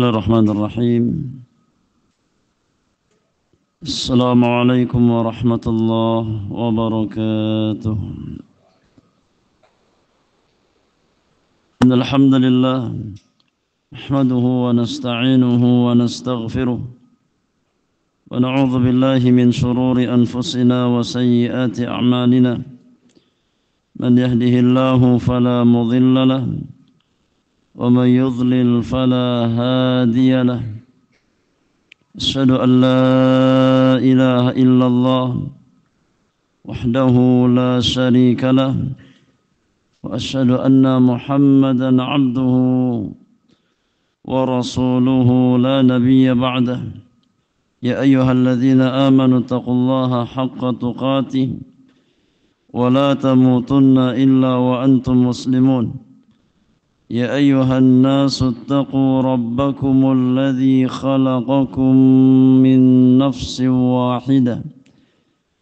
الله الرحمن الرحيم. السلام عليكم ورحمة الله وبركاته. إن الحمد لله نحمده ونستعينه ونستغفره ونعوذ بالله من شرور أنفسنا وسيئات أعمالنا. من يهده الله فلا مضل له ومن يضلل فلا هادي له. أشهد أن لا إله إلا الله وحده لا شريك له وأشهد أن محمدا عبده ورسوله لا نبي بعده. يا أيها الذين آمنوا اتقوا الله حق تقاته ولا تموتن إلا وأنتم مسلمون. يا أيها الناس اتقوا ربكم الذي خلقكم من نفس واحدة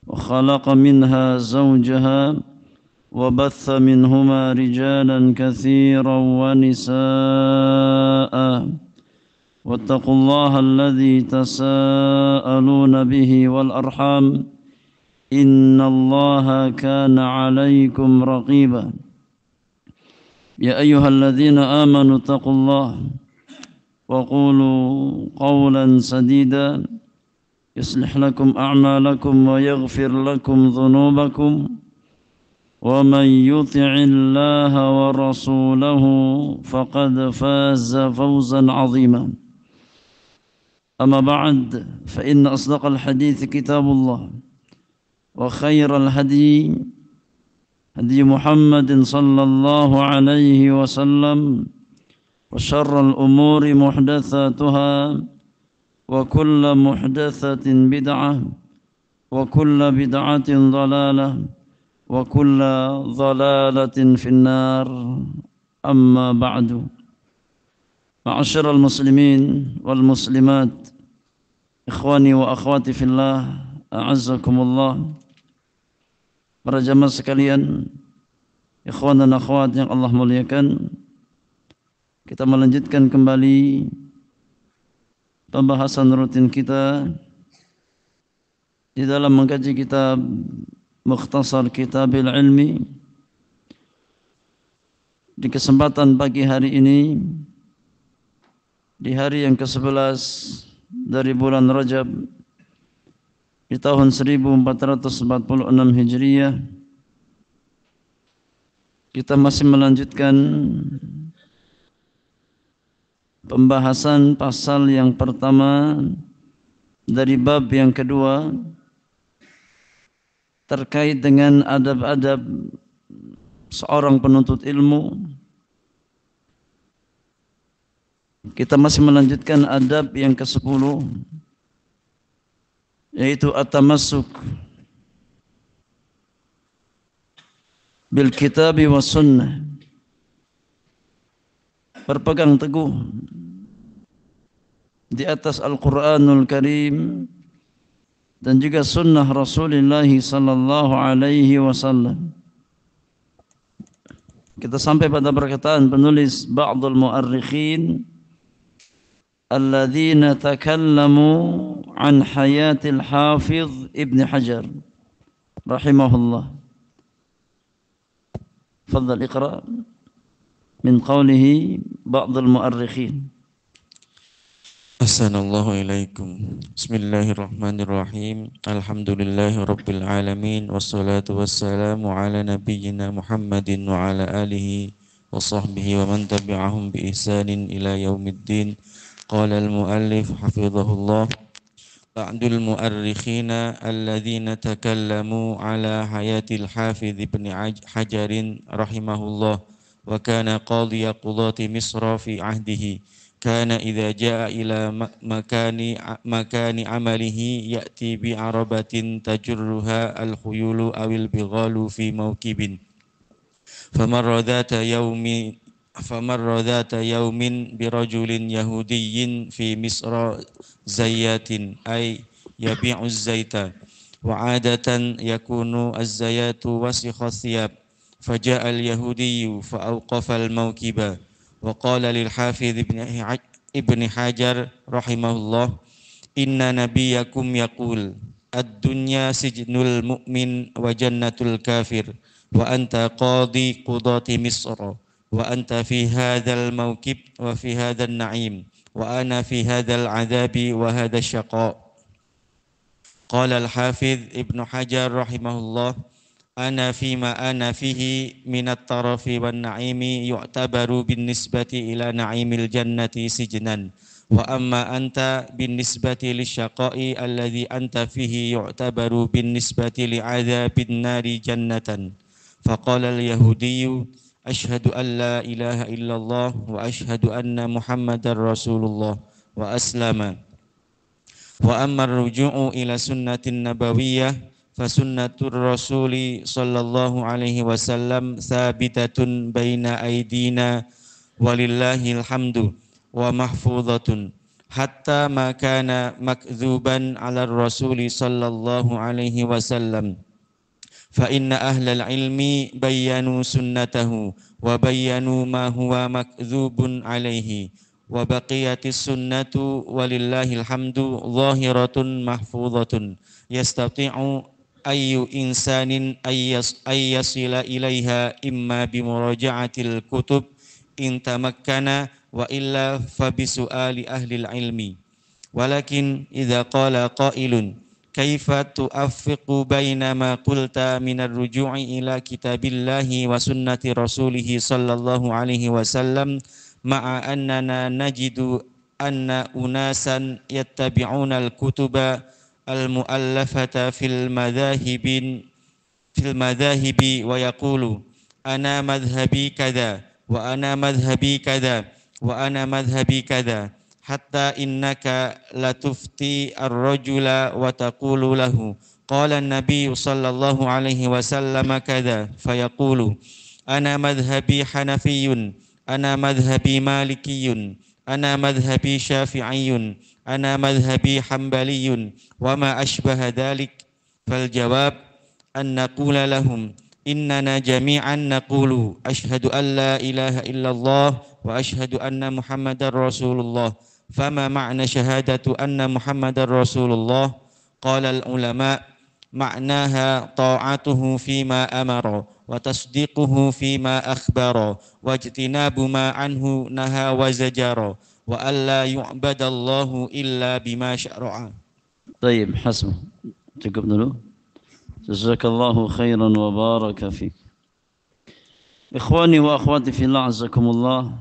وخلق منها زوجها وبث منهما رجالا كثيرا ونساء واتقوا الله الذي تساءلون به والأرحام إن الله كان عليكم رقيبا. يا أيها الذين آمنوا اتقوا الله وقولوا قولا سديدا يصلح لكم أعمالكم ويغفر لكم ذنوبكم ومن يطع الله ورسوله فقد فاز فوزا عظيما. أما بعد فإن أصدق الحديث كتاب الله وخير الهدي هدي محمد صلى الله عليه وسلم وشر الأمور محدثاتها وكل محدثة بدعة وكل بدعة ضلالة وكل ضلالة في النار. أما بعد. معاشر المسلمين والمسلمات إخواني وأخواتي في الله أعزكم الله. Para jamaah sekalian, ikhwan dan akhwat yang Allah muliakan, kita melanjutkan kembali pembahasan rutin kita di dalam mengkaji kitab Mukhtasar Kitabil Ilmi. Di kesempatan pagi hari ini, di hari yang ke-11 dari bulan Rajab di tahun 1446 Hijriah, kita masih melanjutkan pembahasan pasal yang pertama dari bab yang kedua terkait dengan adab-adab seorang penuntut ilmu. Kita masih melanjutkan adab yang ke-10, yaitu at-tamassuk bil kitabi was sunnah, berpegang teguh di atas Al-Quranul Karim dan juga sunnah Rasulullah sallallahu alaihi wasallam. Kita sampai pada perkataan penulis ba'dul mu'arrikhin alladzina takallamu an hayatil Hafiz Ibn Hajar rahimahullah. Fadhal iqra min qawlihi ba'dul mu'arrikhin. Assalamualaikum ilaikum. Bismillahirrahmanirrahim. Alhamdulillahi rabbil alamin. Wassalatu wassalamu ala nabiyyina Muhammadin wa ala alihi wa sahbihi wa man tabi'ahum bi ihsanin ila yaumiddin. Qala al-muallif hafizahullah, ba'dul mu'arrikhina alladhina takallamu ala hayatil Hafiz Ibn Hajarin rahimahullah wa kana qadhiya qudati Misra fi ahdihi. Kana idza jaa ila makani amalihi ya'ti bi arabatin tajurruha al-khuyulu awil bighalu fi mawkibin. Famarra dhata yawmin birajulin yahudiyyin fi Misra zayyatin ay yabi'u az-zayta wa 'adatan yakunu az-zayatu wasikha thiyab. Faja'a al-yahudiyyu fa awqafa al-mawkiba wa qala lil Hafiz Ibnu Hajar rahimahullah, inna nabiyakum yaqul ad-dunya sijnul mu'min wa jannatul kafir wa anta qadi qudati Misr wa anta fi hadzal mawqib wa fi hadzal na'im wa ana fi hadzal adabi wa hadzal syaqa. Qala al-Hafidz Ibnu Hajar rahimahullah, ana fima ana fihi minat tarafi wan na'imi yu'tabaru bin nisbati ila na'imil jannati sijnan wa amma anta bin nisbati lisyaqai alladhi anta fihi yu'tabaru bin nisbati li'adzabin nari jannatan. Faqala al-yahudiyyu ashhadu an la ilaha illallah wa ashhadu anna muhammadar rasulullah wa aslama. Wa amma ar-ruju'u ila sunnatin nabawiyyah fasunnatur rasuli sallallahu alaihi wasallam thabitatun baina aidina walillahil hamdu wa mahfuzatun hatta ma kana makdzuban ala rasuli sallallahu alaihi wasallam fa inna ahlal ilmi bayyanu sunnatahu wa bayyanu ma huwa makdzubun alaihi wa baqiyatis sunnatu walillahil hamdu zahiratun mahfuzatun yastati'u ayyu insanin ayyasila ilaiha imma bimuraja'atil kutub in tamakkana wa illa fabisu'ali ahlil ilmi. Walakin idza qala qailun kaifa tu'affiqu baina ma qulta minar ruju'i ila kitabillahi wa sunnati rasulih sallallahu alaihi wasallam ma'a annana najidu anna unasan yattabi'una al-kutuba al-mu'allafata fil madhahibi wa yaqulu ana madhhabi kadha wa ana madhhabi kadha wa ana madhhabi kadha hatta innaka latufti ar-rajula wa taqulu lahu qala an-nabiy sallallahu alaihi wasallam kadha fayaqulu ana madhhabi hanafiyyun ana madhhabi malikiyun, ana madhhabi syafi'iyun, ana madhhabi hambaliyun, wa ma ashbaha dhalik. Fal jawab an naqula lahum innana jami'an naqulu ashhadu an la ilaha illallah wa ashhadu anna muhammadar rasulullah. Fama ma'na syahadatu anna muhammadar rasulullah? Qala al ulama ma'naha ta'atuhu fima amara wa tasdiquhu fima akhbara wa ijtinabu ma anhu naha wa zajara wa alla yu'badallahu illa bima syara'a. Baik, hasbuh. Cukup dulu. Jazakallahu khairan wa baraka fiik. Ikhwani wa akhwati fillah, azakumullah.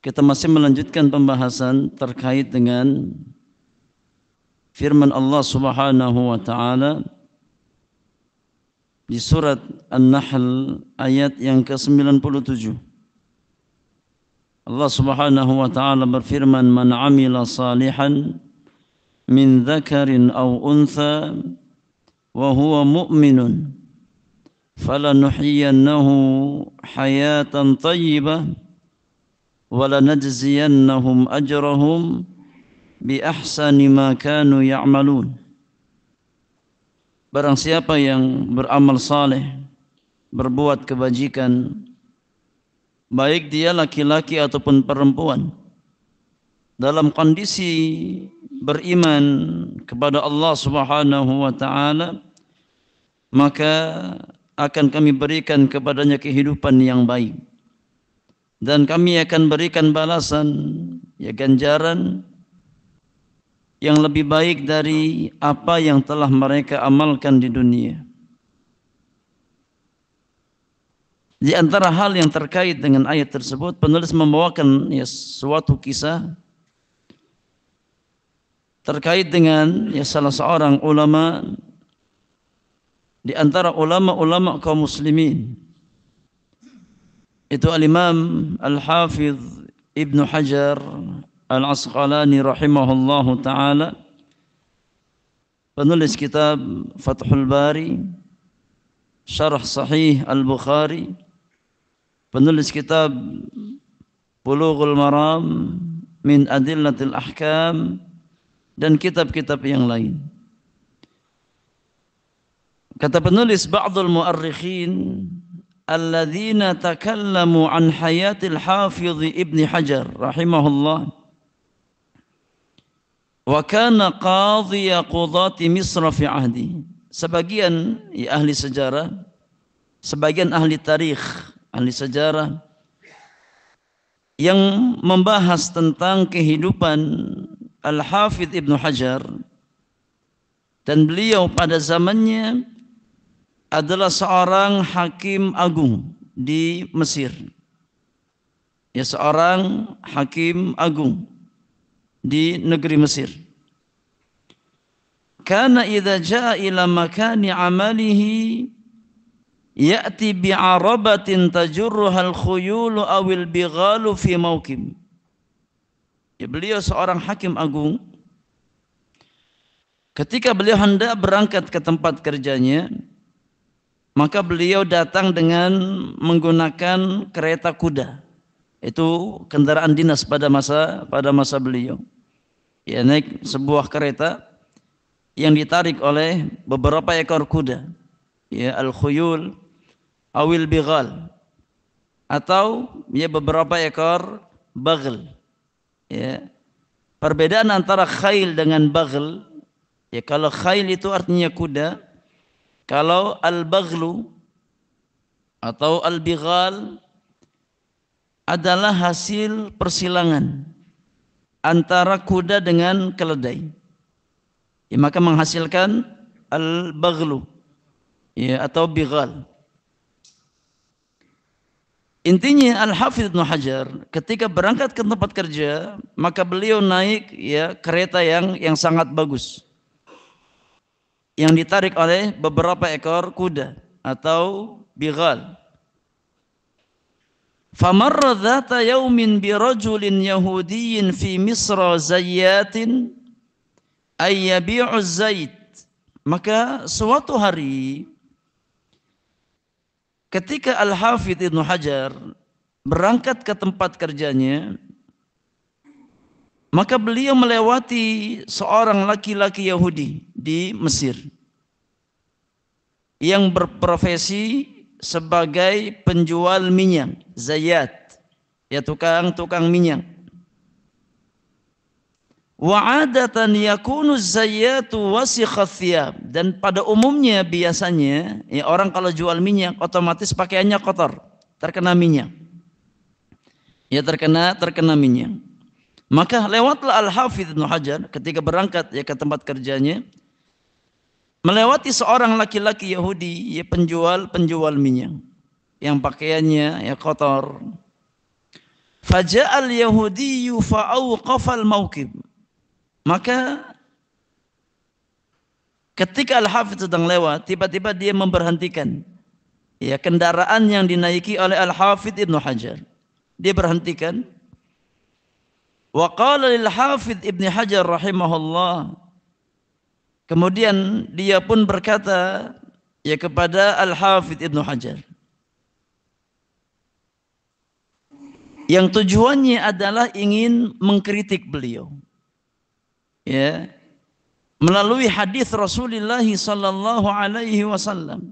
Kita masih melanjutkan pembahasan terkait dengan firman Allah Subhanahu wa taala di surat An-Nahl ayat yang ke-97. Allah Subhanahu wa taala berfirman, "Man 'amila salihan min dzakarin aw untha wa huwa mu'minun falanuhyiyannahu hayatan thayyibah wa lanajziyannahum ajrahum bi ahsani ma kanu ya'malun." Barang siapa yang beramal saleh, berbuat kebajikan, baik dia laki-laki ataupun perempuan, dalam kondisi beriman kepada Allah Subhanahu wa taala, maka akan kami berikan kepadanya kehidupan yang baik, dan kami akan berikan balasan, ganjaran yang lebih baik dari apa yang telah mereka amalkan di dunia. Di antara hal yang terkait dengan ayat tersebut, penulis membawakan suatu kisah terkait dengan salah seorang ulama di antara ulama-ulama kaum muslimin. Itu Al-Imam Al-Hafidz Ibnu Hajar Al-Asqalani rahimahullahu ta'ala, penulis kitab Fathul Bari, Syarah Sahih Al-Bukhari, penulis kitab Bulughul Maram min Adillatil Ahkam, dan kitab-kitab yang lain. Kata penulis, ba'dul mu'arrikhin alladzina takallamu an hayatil Hafidh Ibn Hajar rahimahullah wa kana qadhiya qudati Misr fi ahdi. Sebagian ahli sejarah, sebagian ahli tarikh, ahli sejarah yang membahas tentang kehidupan Al-Hafidh Ibn Hajar, dan beliau pada zamannya adalah seorang hakim agung di Mesir. Ya, seorang hakim agung di negeri Mesir. Kana idza jaa ila makani amalihi ya'ti bi'arabatin tajurruha al-khuyulu awil bighalu fi mawkim. Ya, beliau seorang hakim agung. Ketika beliau hendak berangkat ke tempat kerjanya, maka beliau datang dengan menggunakan kereta kuda. Itu kendaraan dinas pada masa beliau. Ya, naik sebuah kereta yang ditarik oleh beberapa ekor kuda. Ya, al-khuyul awil bighal, atau ya beberapa ekor baghl. Ya. Perbedaan antara khail dengan baghl, ya, kalau khail itu artinya kuda, kalau al-baghlu atau al-bighal adalah hasil persilangan antara kuda dengan keledai. Ya, maka menghasilkan al-baghlu, ya, atau bighal. Intinya Al-Hafidh Ibn Hajar ketika berangkat ke tempat kerja, maka beliau naik ya kereta yang sangat bagus, yang ditarik oleh beberapa ekor kuda atau bighal. Famarra dhata yaumin bi rajulin yahudiyyin fi Misra zayyatin ay yabi'u zait. Maka suatu hari ketika Al-Hafidh Ibn Hajar berangkat ke tempat kerjanya, maka beliau melewati seorang laki-laki Yahudi di Mesir yang berprofesi sebagai penjual minyak, zayyat, ya tukang minyak. Wa adatan yakunu zayyatu wasikhath thiyab, dan pada umumnya biasanya ya orang kalau jual minyak otomatis pakaiannya kotor, terkena minyak. Ya terkena minyak. Maka lewatlah Al-Hafidh Ibn Hajar ketika berangkat ya ke tempat kerjanya, melewati seorang laki-laki Yahudi ya penjual minyak yang pakaiannya ya kotor. Faja'al Yahudiyyu fa'awqafal mawqib. Maka ketika Al-Hafidh sedang lewat, tiba-tiba dia memberhentikan ya kendaraan yang dinaiki oleh Al-Hafidh Ibn Hajar. Dia berhentikan. Wa qala lil Hafidh Ibn Hajar rahimahullah. Kemudian dia pun berkata ya kepada Al-Hafidh Ibn Hajar, yang tujuannya adalah ingin mengkritik beliau. Ya, melalui hadis Rasulullah sallallahu alaihi wasallam.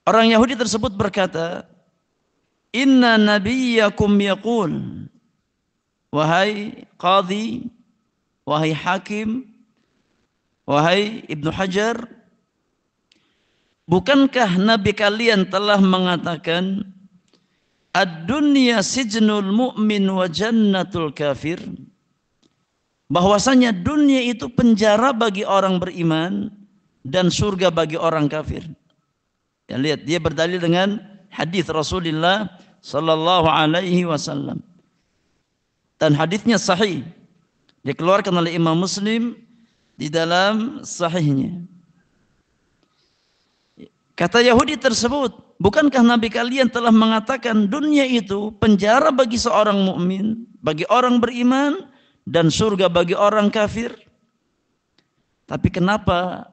Orang Yahudi tersebut berkata, "Inna nabiyyakum yaqul," wahai qadhi, wahai hakim, wahai Ibnu Hajar, bukankah nabi kalian telah mengatakan ad-dunya sijnul mu'min wa jannatul kafir? Bahwasanya dunia itu penjara bagi orang beriman dan surga bagi orang kafir. Ya, lihat, dia berdalil dengan hadis Rasulullah sallallahu alaihi wasallam. Dan hadisnya sahih. Dikeluarkan oleh Imam Muslim di dalam sahihnya. Kata Yahudi tersebut, bukankah nabi kalian telah mengatakan dunia itu penjara bagi seorang mukmin, bagi orang beriman, dan surga bagi orang kafir? Tapi kenapa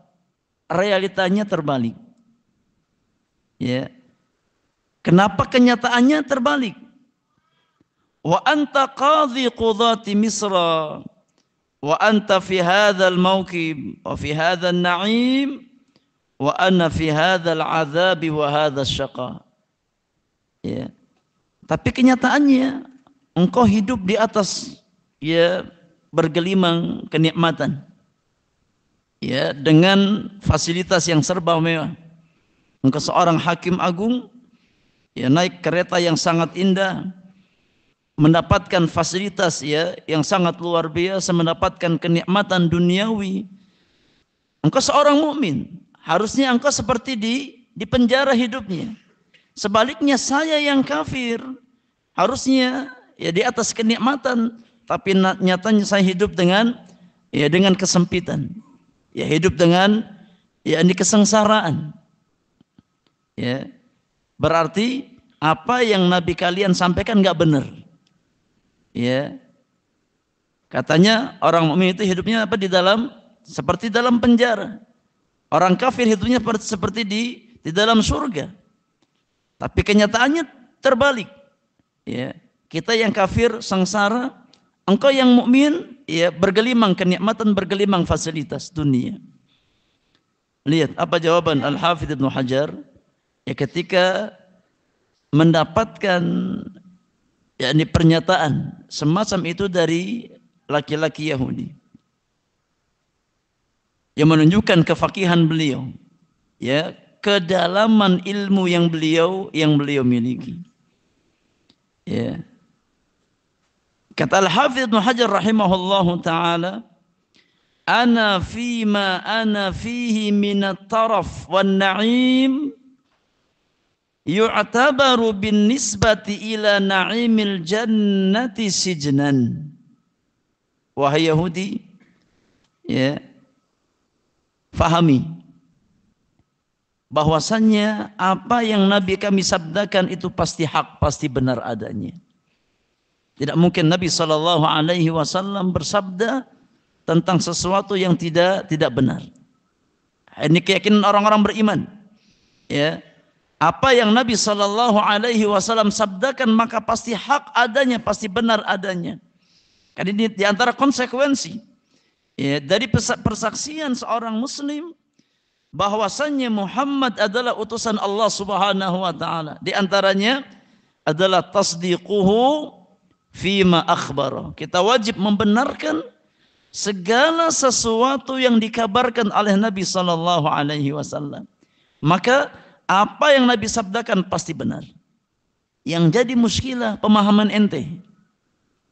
realitanya terbalik? Ya. Kenapa kenyataannya terbalik? Wa anta qadhi qudati Misra wa anta fi hadzal mawqib wa fi hadzal na'im wa ana fi hadzal adzabi wa hadzal syaqa. Ya. Tapi kenyataannya engkau hidup di atas ya bergelimang kenikmatan. Ya, dengan fasilitas yang serba mewah. Engkau seorang hakim agung, ya naik kereta yang sangat indah, mendapatkan fasilitas ya yang sangat luar biasa, mendapatkan kenikmatan duniawi. Engkau seorang mukmin, harusnya engkau seperti di penjara hidupnya. Sebaliknya saya yang kafir, harusnya ya di atas kenikmatan, tapi nyatanya saya hidup dengan kesempitan. Ya hidup dengan ini kesengsaraan. Ya. Berarti apa yang Nabi kalian sampaikan enggak benar. Ya. Katanya orang mukmin itu hidupnya seperti dalam penjara. Orang kafir hidupnya seperti di dalam surga. Tapi kenyataannya terbalik. Ya. Kita yang kafir sengsara, engkau yang mukmin ya bergelimang kenikmatan, bergelimang fasilitas dunia. Lihat apa jawaban Al-Hafidz Ibnu Hajar ya ketika mendapatkan yakni pernyataan semacam itu dari laki-laki Yahudi yang menunjukkan kefakihan beliau, ya kedalaman ilmu yang beliau miliki. Ya. Kata Al-Hafidz Ibnu Hajar rahimahullahu taala, ana fima ana fihi min at-taraf wan na'im yu'tabaru bin nisbati ila na'imil jannati sijnan. Wahai Yahudi, ya, fahami bahwasannya apa yang Nabi kami sabdakan itu pasti hak, pasti benar adanya. Tidak mungkin Nabi SAW bersabda tentang sesuatu yang tidak benar. Ini keyakinan orang-orang beriman. Ya, apa yang Nabi SAW sabdakan maka pasti hak adanya, pasti benar adanya. Karena ini diantara konsekuensi ya, dari persaksian seorang Muslim bahwasannya Muhammad adalah utusan Allah Subhanahu Wa Taala. Di antaranya adalah tasdiquhu fima akhbara. Kita wajib membenarkan segala sesuatu yang dikabarkan oleh Nabi sallallahu alaihi wasallam. Maka apa yang Nabi sabdakan pasti benar. Yang jadi muskilah pemahaman ente.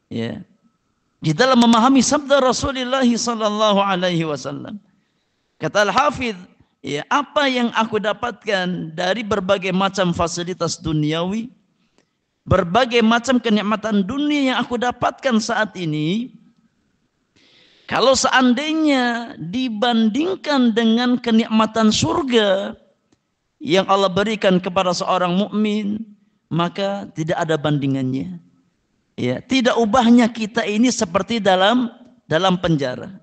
Ya. Di dalam memahami sabda Rasulullah sallallahu alaihi wasallam. Kata Al-Hafidz, ya, apa yang aku dapatkan dari berbagai macam fasilitas duniawi, berbagai macam kenikmatan dunia yang aku dapatkan saat ini, kalau seandainya dibandingkan dengan kenikmatan surga yang Allah berikan kepada seorang mukmin, maka tidak ada bandingannya. Ya, tidak ubahnya kita ini seperti dalam penjara.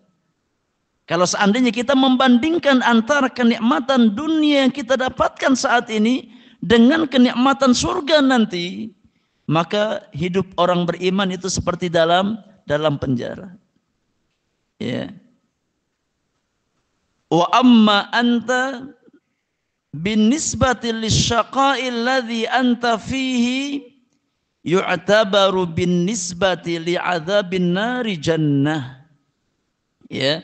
Kalau seandainya kita membandingkan antara kenikmatan dunia yang kita dapatkan saat ini dengan kenikmatan surga nanti, maka hidup orang beriman itu seperti dalam penjara. Ya. Wa amma anta binisbati lisyaqa'i alladhi anta fihi yu'tabaru binisbati li'adzabin nari jannah. Ya.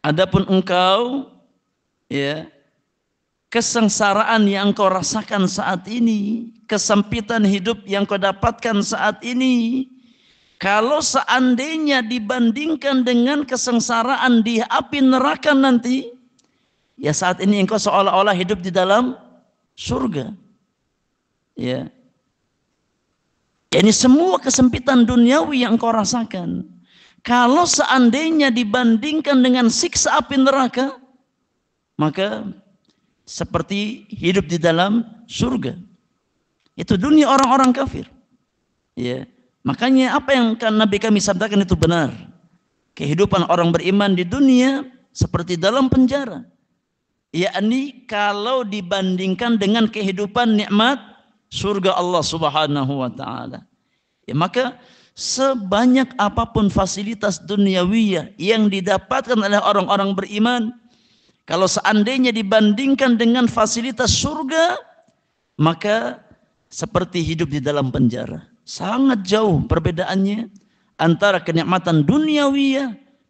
Adapun engkau, ya, kesengsaraan yang engkau rasakan saat ini, kesempitan hidup yang kau dapatkan saat ini, kalau seandainya dibandingkan dengan kesengsaraan di api neraka nanti, ya saat ini engkau seolah-olah hidup di dalam surga. Ya. Ini semua kesempitan duniawi yang engkau rasakan, kalau seandainya dibandingkan dengan siksa api neraka, maka seperti hidup di dalam surga. Itu dunia orang-orang kafir. Ya. Makanya apa yang Nabi kami sabdakan itu benar. Kehidupan orang beriman di dunia seperti dalam penjara. Yakni kalau dibandingkan dengan kehidupan nikmat surga Allah Subhanahu wa taala. Ya, maka sebanyak apapun fasilitas duniawiyah yang didapatkan oleh orang-orang beriman, Kalau seandainya dibandingkan dengan fasilitas surga, maka seperti hidup di dalam penjara. Sangat jauh perbedaannya antara kenikmatan duniawi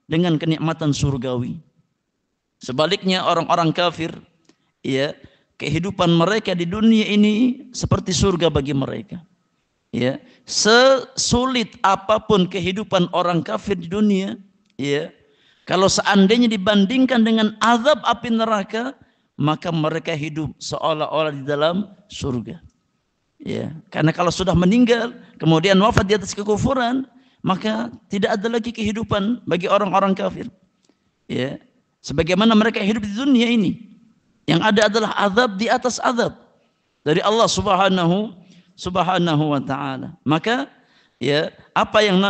dengan kenikmatan surgawi. Sebaliknya orang-orang kafir, ya, kehidupan mereka di dunia ini seperti surga bagi mereka. Ya, sesulit apapun kehidupan orang kafir di dunia, ya, kalau seandainya dibandingkan dengan azab api neraka, maka mereka hidup seolah-olah di dalam surga. Ya, karena kalau sudah meninggal, kemudian wafat di atas kekufuran, maka tidak ada lagi kehidupan bagi orang-orang kafir. Ya, sebagaimana mereka hidup di dunia ini, yang ada adalah azab di atas azab dari Allah Subhanahu wa taala. Maka ya, apa yang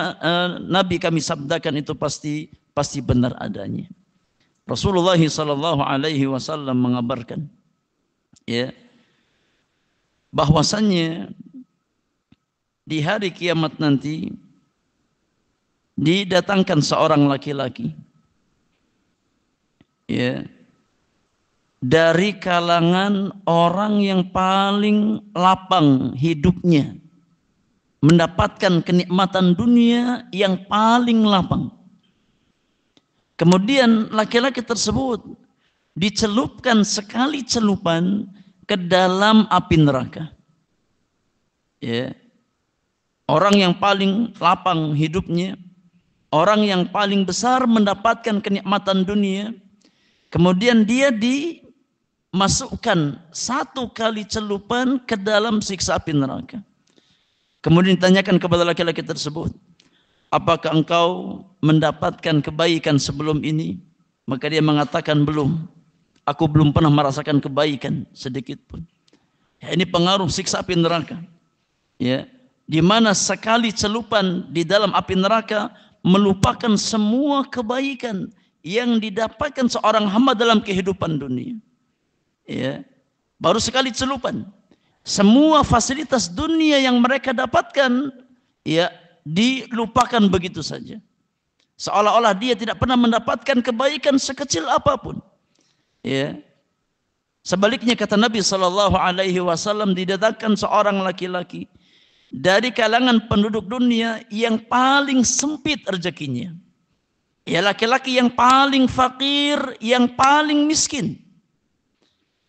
Nabi kami sabdakan itu pasti benar adanya. Rasulullah sallallahu alaihi wasallam mengabarkan, ya, bahwasannya di hari kiamat nanti didatangkan seorang laki-laki, ya, dari kalangan orang yang paling lapang hidupnya, mendapatkan kenikmatan dunia yang paling lapang. Kemudian laki-laki tersebut dicelupkan sekali celupan ke dalam api neraka. Ya. Orang yang paling lapang hidupnya, orang yang paling besar mendapatkan kenikmatan dunia, kemudian dia dimasukkan satu kali celupan ke dalam siksa api neraka. Kemudian ditanyakan kepada laki-laki tersebut, apakah engkau mendapatkan kebaikan sebelum ini? Maka dia mengatakan, belum. Aku belum pernah merasakan kebaikan sedikit pun. Ya, ini pengaruh siksa api neraka. Ya, di mana sekali celupan di dalam api neraka melupakan semua kebaikan yang didapatkan seorang hamba dalam kehidupan dunia. Ya, baru sekali celupan, semua fasilitas dunia yang mereka dapatkan, ya, dilupakan begitu saja. Seolah-olah dia tidak pernah mendapatkan kebaikan sekecil apapun. Ya. Sebaliknya kata Nabi sallallahu alaihi wasallam, didatangkan seorang laki-laki dari kalangan penduduk dunia yang paling sempit rezekinya. Ya, laki-laki yang paling fakir, yang paling miskin.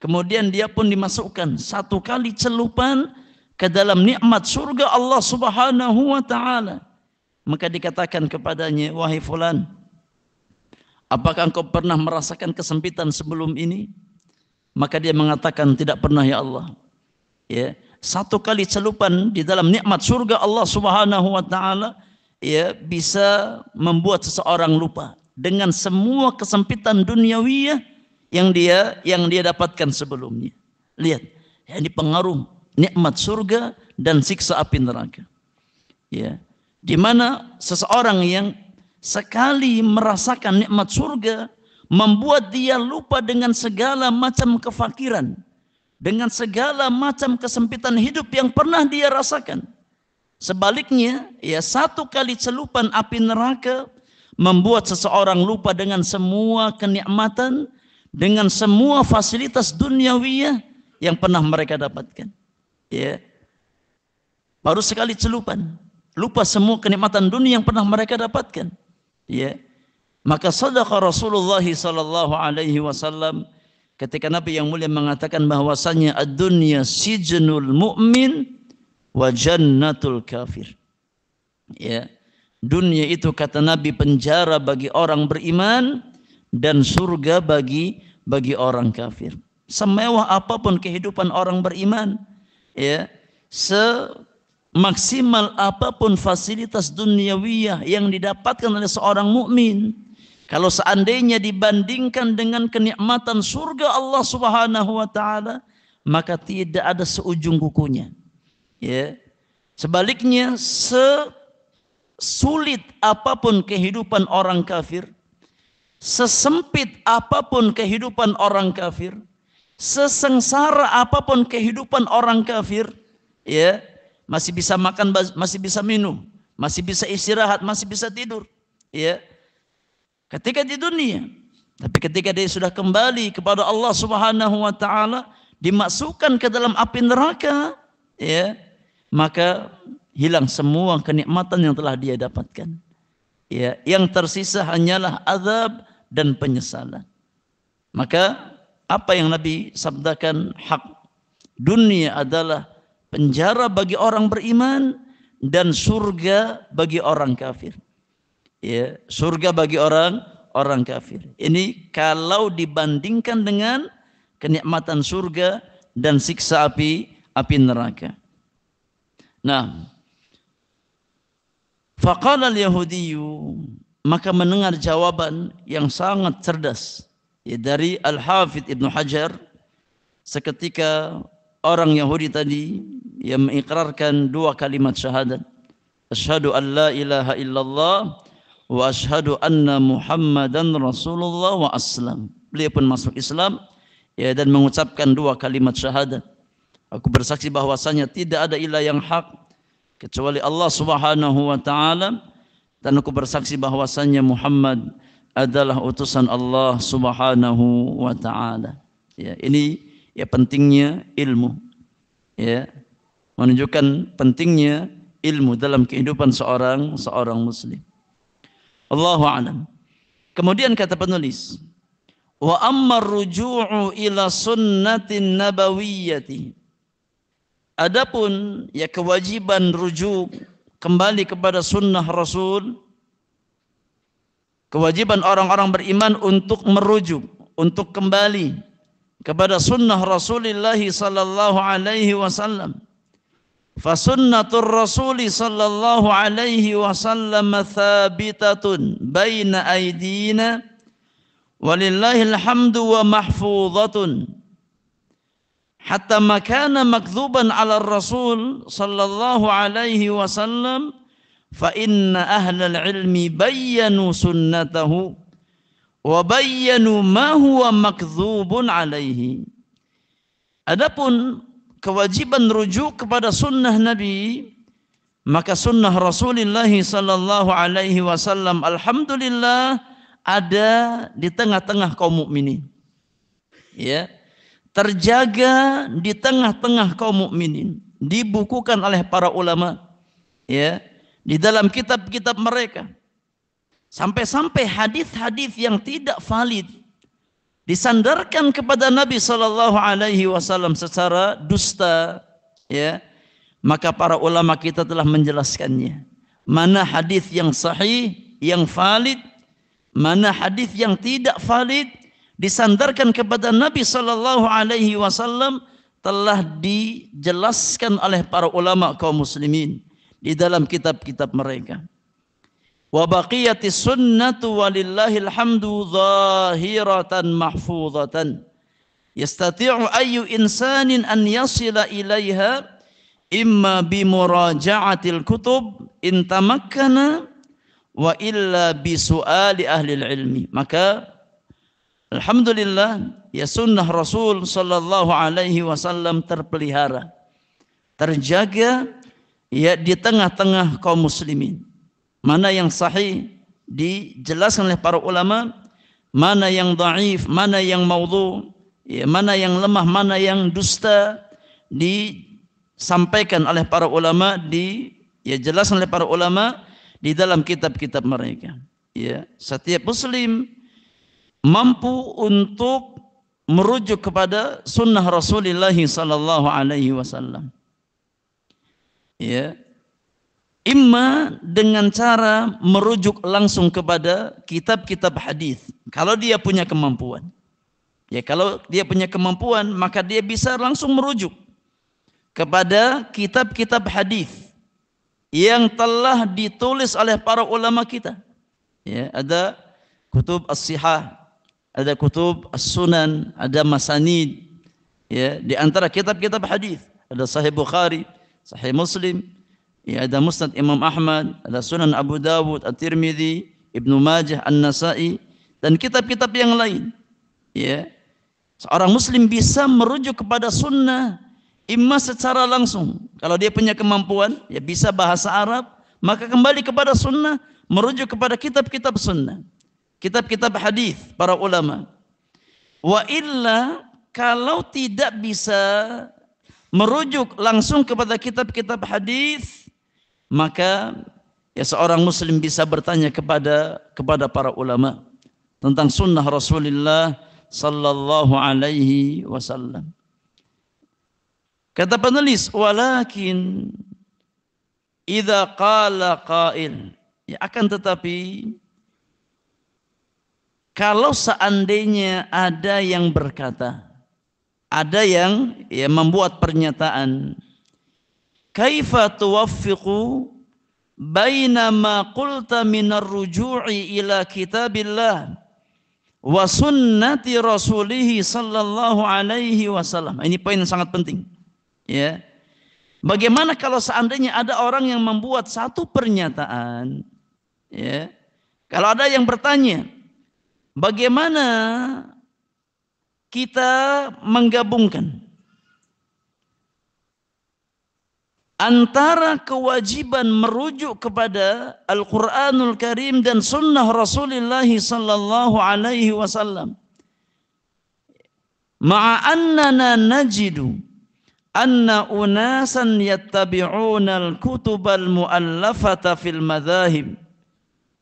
Kemudian dia pun dimasukkan satu kali celupan ke dalam nikmat surga Allah Subhanahu wa taala. Maka dikatakan kepadanya, wahai fulan, apakah engkau pernah merasakan kesempitan sebelum ini? Maka dia mengatakan, tidak pernah ya Allah. Ya, satu kali celupan di dalam nikmat surga Allah Subhanahu wa taala, ya, bisa membuat seseorang lupa dengan semua kesempitan duniawiyah yang dia dapatkan sebelumnya. Lihat, ya, ini pengaruh nikmat surga dan siksa api neraka. Ya, di mana seseorang yang sekali merasakan nikmat surga membuat dia lupa dengan segala macam kefakiran, dengan segala macam kesempitan hidup yang pernah dia rasakan. Sebaliknya, ya, satu kali celupan api neraka membuat seseorang lupa dengan semua kenikmatan, dengan semua fasilitas duniawiyah yang pernah mereka dapatkan. Ya. Baru sekali celupan, lupa semua kenikmatan dunia yang pernah mereka dapatkan. Ya. Maka sadaqa Rasulullah sallallahu alaihi wasallam ketika Nabi yang mulia mengatakan bahwasanya ad-dunya sijnul mu'min wa jannatul kafir. Ya. Dunia itu kata Nabi penjara bagi orang beriman dan surga bagi orang kafir. Semewah apapun kehidupan orang beriman, ya, semaksimal apapun fasilitas duniawiyah yang didapatkan oleh seorang mukmin, kalau seandainya dibandingkan dengan kenikmatan surga Allah Subhanahu wa taala, maka tidak ada seujung kukunya. Ya. Sebaliknya, sesulit apapun kehidupan orang kafir, sesempit apapun kehidupan orang kafir, sesengsara apapun kehidupan orang kafir, ya, masih bisa makan, masih bisa minum, masih bisa istirahat, masih bisa tidur. Ya. Ketika di dunia, Tapi ketika dia sudah kembali kepada Allah Subhanahu wa taala, dimasukkan ke dalam api neraka, ya, maka hilang semua kenikmatan yang telah dia dapatkan. Ya, yang tersisa hanyalah azab dan penyesalan. Maka apa yang Nabi sabdakan hak. Dunia adalah penjara bagi orang beriman dan surga bagi orang kafir. Ya, surga bagi orang kafir. Ini kalau dibandingkan dengan kenikmatan surga dan siksa api neraka. Nah, faqala al-yahudiyyu, maka mendengar jawaban yang sangat cerdas ya, dari Al-Hafidh Ibnu Hajar. Seketika orang Yahudi tadi yang mengikrarkan dua kalimat syahadat, asyhadu an la ilaha illallah wa asyhadu anna Muhammadan Rasulullah wa aslam. Beliau pun masuk Islam ya, dan mengucapkan dua kalimat syahadat. Aku bersaksi bahwasanya tidak ada ilah yang hak kecuali Allah Subhanahu wa taala, dan aku bersaksi bahwasanya Muhammad adalah utusan Allah Subhanahu wa taala. Ya, ini ya pentingnya ilmu. Ya, menunjukkan pentingnya ilmu dalam kehidupan seorang muslim. Allahu a'lam. Kemudian kata penulis, wa amma ruju'u ila sunnatin nabawiyyati. Adapun ya kewajiban rujuk kembali kepada sunnah Rasul, kewajiban orang-orang beriman untuk merujuk, untuk kembali kepada sunnah Rasulullah sallallahu alaihi wasallam. Fa sunnatur Rasul sallallahu alaihi wasallam thabitatun baina aydina walillahil hamdu wa mahfuzatun. Hatta ma kana makdzuban 'ala Rasul sallallahu alaihi wasallam fa inna ahlal ilmi bayyanu sunnatahu wa bayyanu ma huwa makdzubun alaihi. Adapun kewajiban rujuk kepada sunnah Nabi, maka sunnah Rasulullah sallallahu alaihi wasallam alhamdulillah ada di tengah-tengah kaum mukminin. Ya, terjaga di tengah-tengah kaum mukminin, dibukukan oleh para ulama ya di dalam kitab-kitab mereka. Sampai-sampai hadis-hadis yang tidak valid disandarkan kepada Nabi sallallahu alaihi wasallam secara dusta ya, maka para ulama kita telah menjelaskannya. Mana hadis yang sahih, yang valid, mana hadis yang tidak valid disandarkan kepada Nabi sallallahu alaihi wasallam telah dijelaskan oleh para ulama kaum muslimin di dalam kitab-kitab mereka. Wa baqiyatis sunnatu walillahil hamdu zahiratan mahfuzatan yastati'u ayyu insanin an yasila ilaiha imma bi muraja'atil kutub in tamakkana wa illa bi su'ali ahli ilmi. Maka alhamdulillah ya sunnah Rasul sallallahu alaihi wasallam terpelihara, terjaga ya di tengah-tengah kaum muslimin. Mana yang sahih dijelaskan oleh para ulama, mana yang dhaif, mana yang maudhu, ya, mana yang lemah, mana yang dusta disampaikan oleh para ulama, dijelaskan oleh para ulama di dalam kitab-kitab mereka. Ya, setiap muslim mampu untuk merujuk kepada sunnah Rasulullah sallallahu alaihi wasallam. Ya. Imma dengan cara merujuk langsung kepada kitab-kitab hadis. Kalau dia punya kemampuan. Ya, kalau dia punya kemampuan, maka dia bisa langsung merujuk kepada kitab-kitab hadis yang telah ditulis oleh para ulama kita. Ya, ada kutub as-sihah, ada kutub as-sunan, ada masanid. Ya, di antara kitab-kitab hadis ada Sahih Bukhari, Sahih Muslim, ya, ada Musnad Imam Ahmad, ada Sunan Abu Dawud, At-Tirmidzi, Ibnu Majah, An-Nasa'i, dan kitab-kitab yang lain. Ya, seorang muslim bisa merujuk kepada sunnah imma secara langsung. Kalau dia punya kemampuan, ya bisa bahasa Arab, maka kembali kepada sunnah, merujuk kepada kitab-kitab sunnah. kitab-kitab hadis para ulama. Wa illa, kalau tidak bisa merujuk langsung kepada kitab-kitab hadis, maka ya seorang muslim bisa bertanya kepada para ulama tentang sunnah Rasulullah sallallahu alaihi wasallam. Kata penulis, walakin idza qala qail, ya akan tetapi kalau seandainya ada yang berkata, ada yang ya membuat pernyataan, kaifa tuwaffiqu baina ma qulta minar ruju'i ila kitabillah wa sunnati rasulih sallallahu alaihi wasallam. Ini poin yang sangat penting. Ya. Bagaimana kalau seandainya ada orang yang membuat satu pernyataan, ya. Kalau ada yang bertanya, bagaimana kita menggabungkan antara kewajiban merujuk kepada Al-Quranul Karim dan sunnah Rasulullah sallallahu alaihi wasallam, ma'annana najidu anna unasan yattabi'una al-kutubal mu'allafata fil madzahib.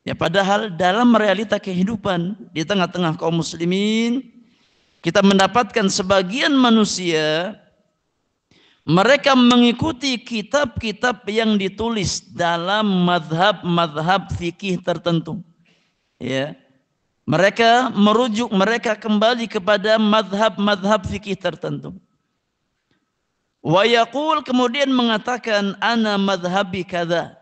Ya, padahal dalam realita kehidupan di tengah-tengah kaum muslimin, kita mendapatkan sebagian manusia mereka mengikuti kitab-kitab yang ditulis dalam madhab-madhab fikih tertentu. Ya. Mereka merujuk, mereka kembali kepada madhab-madhab fikih tertentu. Wa yaqul, kemudian mengatakan, ana madhabi kada,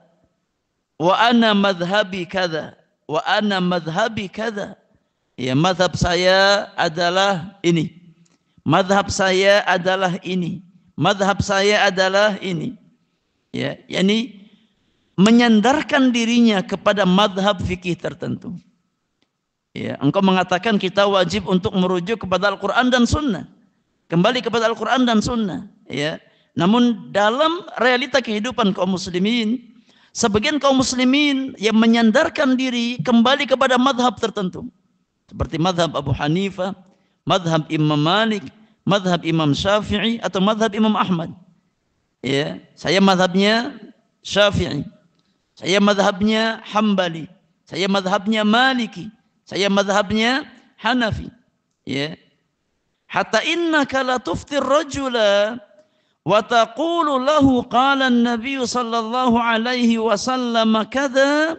wa ana madhabi kada, wa ana madhabi kada. Ya, madhab saya adalah ini, madhab saya adalah ini, madhab saya adalah ini. Ya, yakni menyandarkan dirinya kepada madhab fikih tertentu. Ya, engkau mengatakan kita wajib untuk merujuk kepada Al-Quran dan Sunnah, kembali kepada Al-Quran dan Sunnah. Ya, namun dalam realita kehidupan kaum muslimin, sebagian kaum muslimin yang menyandarkan diri kembali kepada madhab tertentu, seperti madhab Abu Hanifah, madhab Imam Malik, madhab Imam Syafi'i, atau madhab Imam Ahmad. Ya, saya madhabnya Syafi'i, saya madhabnya Hambali, saya madhabnya Maliki, saya madhabnya Hanafi. Ya, hatta innaka la tuftir rajula wa taqulu lahu qala an-nabiy sallallahu alaihi wasallam kadza,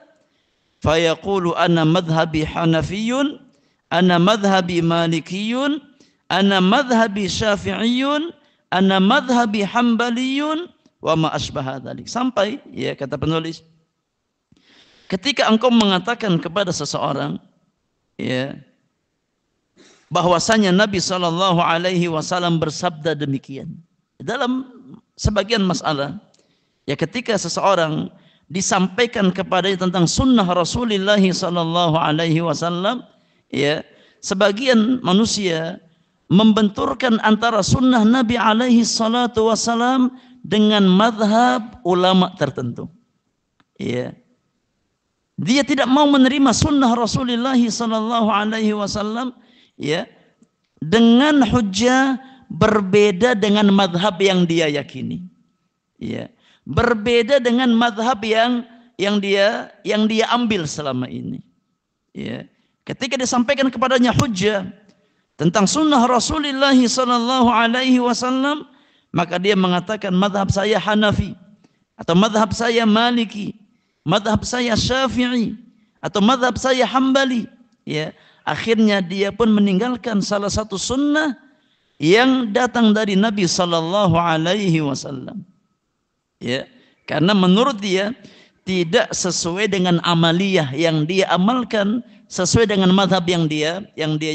fayaqulu ana madhhabi Hanafiyyun, ana madhhabi Malikiyun, ana madhhabi Syafi'iyun, ana madhhabi Hambaliyun, wa ma asbaha dzalik. Sampai, ya kata penulis, ketika engkau mengatakan kepada seseorang, ya, bahwasanya Nabi sallallahu alaihi wasallam bersabda demikian dalam sebagian masalah, ya ketika seseorang disampaikan kepadanya tentang sunnah Rasulullah sallallahu alaihi wasallam, ya sebagian manusia membenturkan antara sunnah Nabi alaihi salatu wasallam dengan madhab ulama tertentu. Ya, dia tidak mau menerima sunnah Rasulullah sallallahu alaihi wasallam, ya, dengan hujjah berbeda dengan madhab yang dia yakini. Ya, berbeda dengan madhab yang dia ambil selama ini. Ya, ketika disampaikan kepadanya hujjah tentang sunnah Rasulullah sallallahu alaihi wasallam, maka dia mengatakan madhab saya Hanafi, atau madhab saya Maliki, madhab saya Syafi'i, atau madhab saya Hambali. Ya, akhirnya dia pun meninggalkan salah satu sunnah yang datang dari Nabi sallallahu alaihi wasallam. Ya, karena menurut dia tidak sesuai dengan amaliyah yang dia amalkan, sesuai dengan madhab yang dia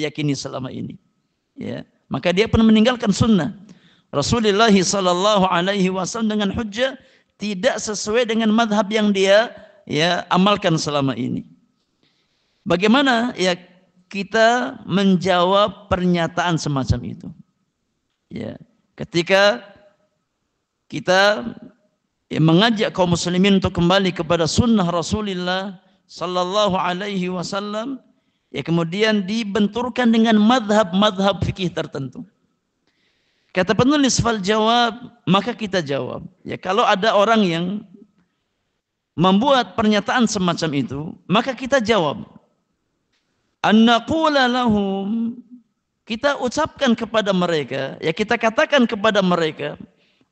yakini selama ini. Ya, maka dia pun meninggalkan sunnah Rasulullah sallallahu alaihi wasallam dengan hujjah tidak sesuai dengan madhab yang dia amalkan selama ini. Bagaimana ya kita menjawab pernyataan semacam itu? Ya, ketika kita mengajak kaum muslimin untuk kembali kepada sunnah Rasulullah sallallahu alaihi wasallam, Ya, kemudian dibenturkan dengan madhab fikih tertentu. Kata penulis fal jawab, maka kita jawab. Ya, kalau ada orang yang membuat pernyataan semacam itu, maka kita jawab. An naqula lahum, kita ucapkan kepada mereka, ya kita katakan kepada mereka,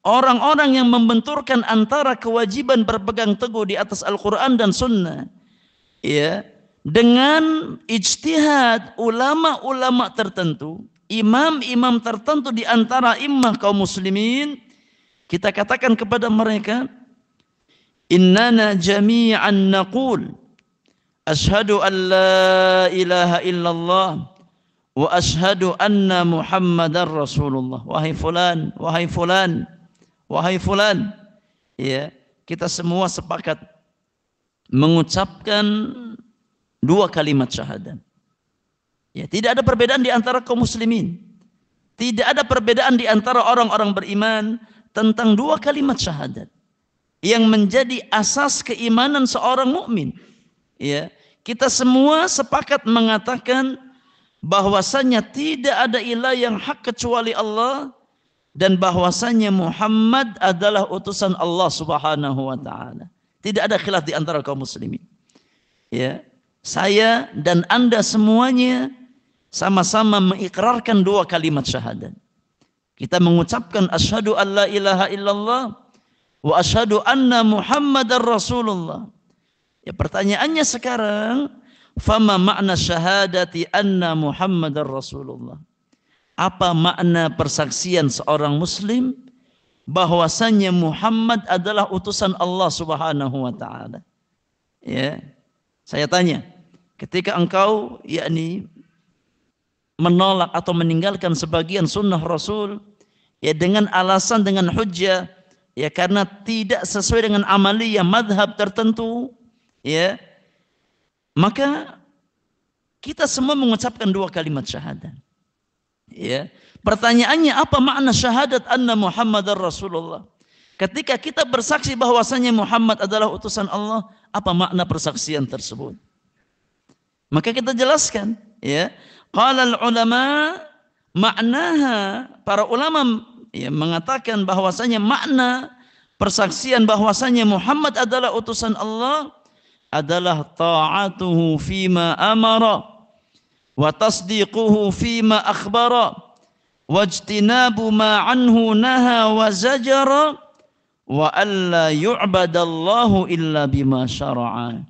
orang-orang yang membenturkan antara kewajiban berpegang teguh di atas Al-Quran dan Sunnah, ya, dengan ijtihad ulama-ulama tertentu, imam-imam tertentu di antara imam kaum muslimin, kita katakan kepada mereka, innana jami'an naqul ashhadu an la ilaha illallah wa ashhadu anna muhammadar rasulullah. Wahai fulan, wahai fulan, wahai fulan, ya, kita semua sepakat mengucapkan dua kalimat syahadat. Ya, tidak ada perbedaan di antara kaum muslimin. Tidak ada perbedaan di antara orang-orang beriman tentang dua kalimat syahadat yang menjadi asas keimanan seorang mukmin. Ya, kita semua sepakat mengatakan bahwasanya tidak ada ilah yang hak kecuali Allah dan bahwasanya Muhammad adalah utusan Allah Subhanahu wa taala. Tidak ada khilaf di antara kaum muslimin. Ya, saya dan Anda semuanya sama-sama mengikrarkan dua kalimat syahadat. Kita mengucapkan asyhadu an la ilaha illallah wa asyhadu anna Muhammadar Rasulullah. Ya, pertanyaannya sekarang, fama makna syahadati anna Muhammadar Rasulullah? Apa makna persaksian seorang muslim bahwasanya Muhammad adalah utusan Allah Subhanahu wa taala? Ya. Saya tanya, ketika engkau yakni menolak atau meninggalkan sebagian sunnah Rasul, ya dengan alasan, dengan hujjah, ya karena tidak sesuai dengan amaliyah madhab tertentu, ya, maka kita semua mengucapkan dua kalimat syahadat. Ya, pertanyaannya apa makna syahadat anna Muhammadar Rasulullah? Ketika kita bersaksi bahwasanya Muhammad adalah utusan Allah, apa makna persaksian tersebut? Maka kita jelaskan, ya. Qala al-ulama maknaha, para ulama ya mengatakan bahwasanya makna persaksian bahwasanya Muhammad adalah utusan Allah adalah ta'atuhu fima amara wa tasdiquhu fima akhbara wajtinabu ma anhu naha wa zajara wa alla yu'badallahu illa bima syara'a.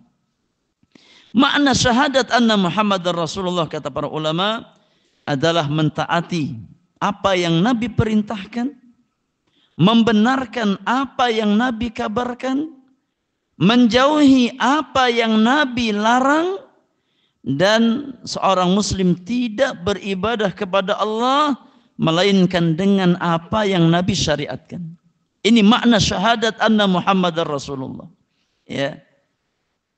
Makna syahadat anna Muhammadar Rasulullah, kata para ulama, adalah mentaati apa yang Nabi perintahkan, membenarkan apa yang Nabi kabarkan, menjauhi apa yang Nabi larang, dan seorang muslim tidak beribadah kepada Allah melainkan dengan apa yang Nabi syariatkan. Ini makna syahadat anna Muhammadar Rasulullah. Ya.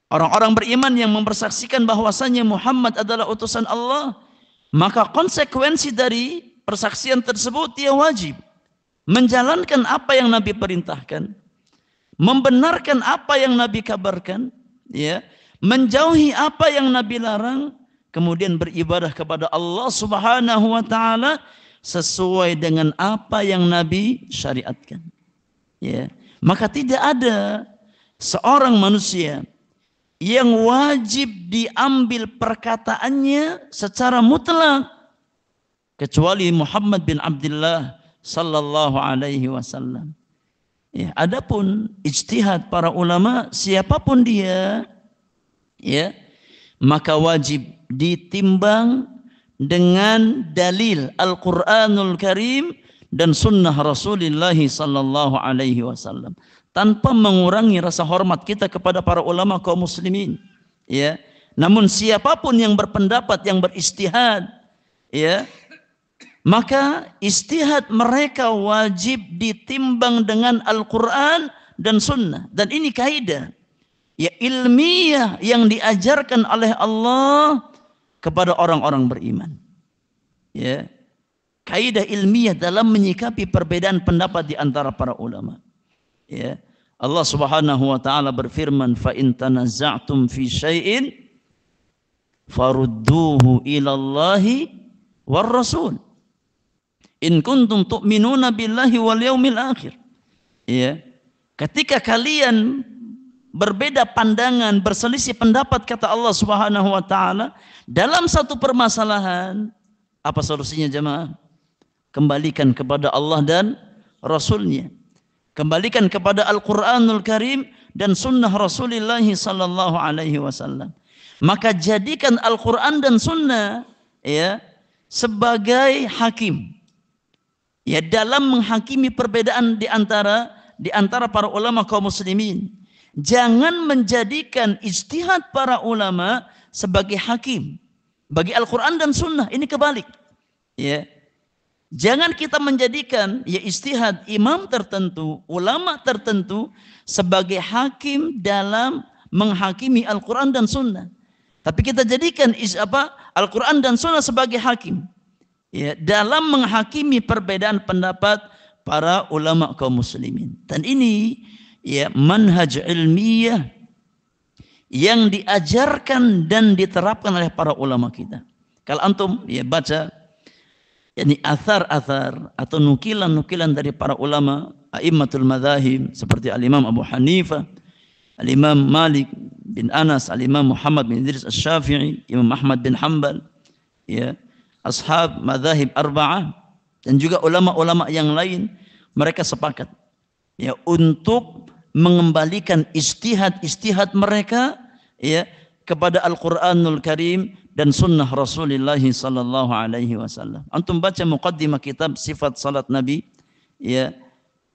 Orang-orang beriman yang mempersaksikan bahwasanya Muhammad adalah utusan Allah, maka konsekuensi dari persaksian tersebut dia wajib menjalankan apa yang Nabi perintahkan, membenarkan apa yang Nabi kabarkan, ya, menjauhi apa yang Nabi larang, kemudian beribadah kepada Allah Subhanahu wa taala sesuai dengan apa yang Nabi syariatkan. Ya, maka tidak ada seorang manusia yang wajib diambil perkataannya secara mutlak kecuali Muhammad bin Abdullah sallallahu alaihi wasallam. Ya, adapun ijtihad para ulama siapapun dia, ya, maka wajib ditimbang dengan dalil Al-Qur'anul Karim dan sunnah Rasulullah sallallahu alaihi wasallam, tanpa mengurangi rasa hormat kita kepada para ulama kaum muslimin, ya. Namun siapapun yang berpendapat, yang beristihad, ya, maka istihad mereka wajib ditimbang dengan Al-Quran dan Sunnah. Dan ini kaidah, ya, ilmiah yang diajarkan oleh Allah kepada orang-orang beriman. Ya, kaidah ilmiah dalam menyikapi perbedaan pendapat di antara para ulama. Ya, Allah Subhanahu wa taala berfirman, "Fa in tanazza'tum fi syai'in farudduhu ilallahi war rasul in kuntum tu'minuna billahi wal yaumil akhir. Ya. Ketika kalian berbeda pandangan, berselisih pendapat, kata Allah Subhanahu wa taala, dalam satu permasalahan, apa solusinya jemaah? Kembalikan kepada Allah dan Rasulnya. Kembalikan kepada Al-Quranul Karim dan sunnah Rasulullah sallallahu alaihi wasallam. Maka jadikan Al-Quran dan sunnah ya sebagai hakim. Ya, dalam menghakimi perbedaan di antara para ulama kaum muslimin. Jangan menjadikan ijtihad para ulama sebagai hakim bagi Al-Quran dan sunnah. Ini kebalik. Ya. Jangan kita menjadikan ya ijtihad imam tertentu, ulama tertentu sebagai hakim dalam menghakimi Al-Quran dan sunnah. Tapi kita jadikan Al-Quran dan sunnah sebagai hakim. Ya, dalam menghakimi perbedaan pendapat para ulama kaum muslimin. Dan ini ya manhaj ilmiah yang diajarkan dan diterapkan oleh para ulama kita. Kalau antum ya baca yakni athar-athar atau nukilan-nukilan dari para ulama a'immatul madzahib seperti al-Imam Abu Hanifah, al-Imam Malik bin Anas, al-Imam Muhammad bin Idris Asy-Syafi'i, Imam Ahmad bin Hanbal, ya, ashab madzahib arba'ah dan juga ulama-ulama yang lain, mereka sepakat ya untuk mengembalikan ijtihad mereka ya kepada Al-Qur'anul Karim dan sunnah Rasulullah sallallahu alaihi wasallam. Antum baca muqaddimah kitab Sifat Salat Nabi ya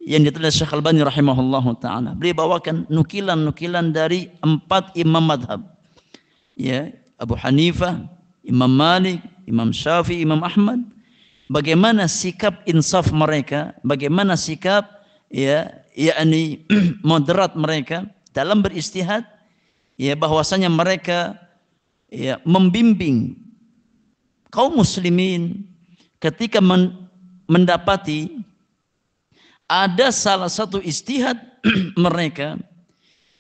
yang ditulis Syekh Albani rahimahullahu taala. Beliau bawakan nukilan-nukilan dari 4 imam madhab. Ya, Abu Hanifah, Imam Malik, Imam Syafi'i, Imam Ahmad. Bagaimana sikap insaf mereka, bagaimana sikap ya yakni moderat mereka dalam beristihad, ya bahwasanya mereka ya membimbing kaum muslimin ketika mendapati ada salah satu istihad mereka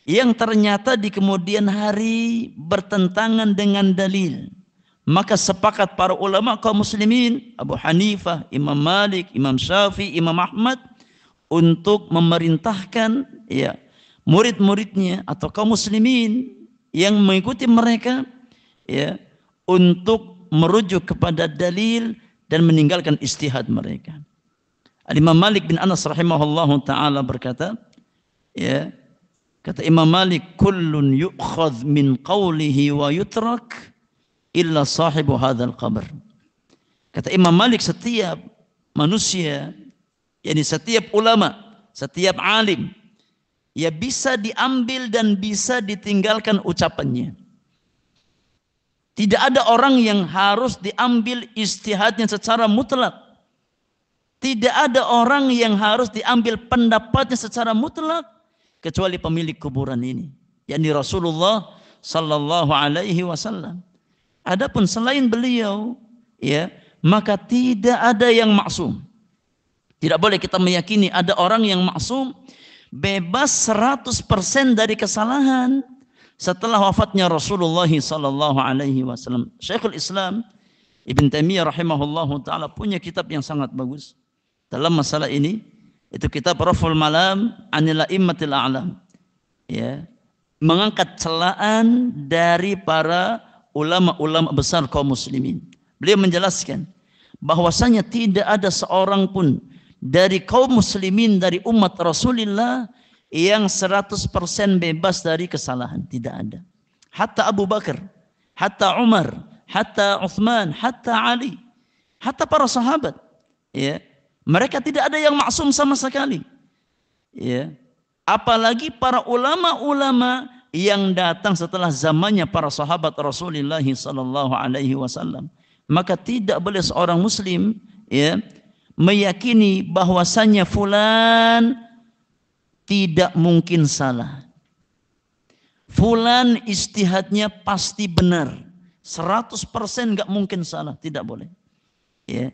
yang ternyata di kemudian hari bertentangan dengan dalil. Maka sepakat para ulama kaum muslimin, Abu Hanifah, Imam Malik, Imam Syafi'i, Imam Ahmad untuk memerintahkan ya murid-muridnya atau kaum muslimin yang mengikuti mereka ya untuk merujuk kepada dalil dan meninggalkan istihad mereka. Imam Malik bin Anas rahimahullahu taala berkata, ya, kata Imam Malik, kullun yu'khadh min qawlihi wa yutrak illa sahibu hadzal qabr. Kata Imam Malik, setiap manusia, yakni setiap ulama, setiap alim, ya bisa diambil dan bisa ditinggalkan ucapannya. Tidak ada orang yang harus diambil ijtihadnya secara mutlak. Tidak ada orang yang harus diambil pendapatnya secara mutlak kecuali pemilik kuburan ini, yakni Rasulullah sallallahu alaihi wasallam. Adapun selain beliau, ya, maka tidak ada yang maksum. Tidak boleh kita meyakini ada orang yang maksum, bebas 100% dari kesalahan setelah wafatnya Rasulullah sallallahu alaihi wasallam. Syekhul Islam Ibn Taimiyah rahimahullahu taala punya kitab yang sangat bagus dalam masalah ini, itu kitab Raf'ul Malam 'anil a'immatil a'lam. Ya, mengangkat celaan dari para ulama-ulama besar kaum muslimin. Beliau menjelaskan bahwasanya tidak ada seorang pun dari kaum muslimin dari umat Rasulullah yang 100% bebas dari kesalahan, tidak ada. Hatta Abu Bakar, hatta Umar, hatta Uthman, hatta Ali, hatta para sahabat, ya, mereka tidak ada yang maksum sama sekali. Ya, apalagi para ulama-ulama yang datang setelah zamannya para sahabat Rasulullah sallallahu alaihi wasallam. Maka tidak boleh seorang muslim ya meyakini bahwasanya fulan tidak mungkin salah. Fulan ijtihadnya pasti benar. 100% enggak mungkin salah, tidak boleh. Ya.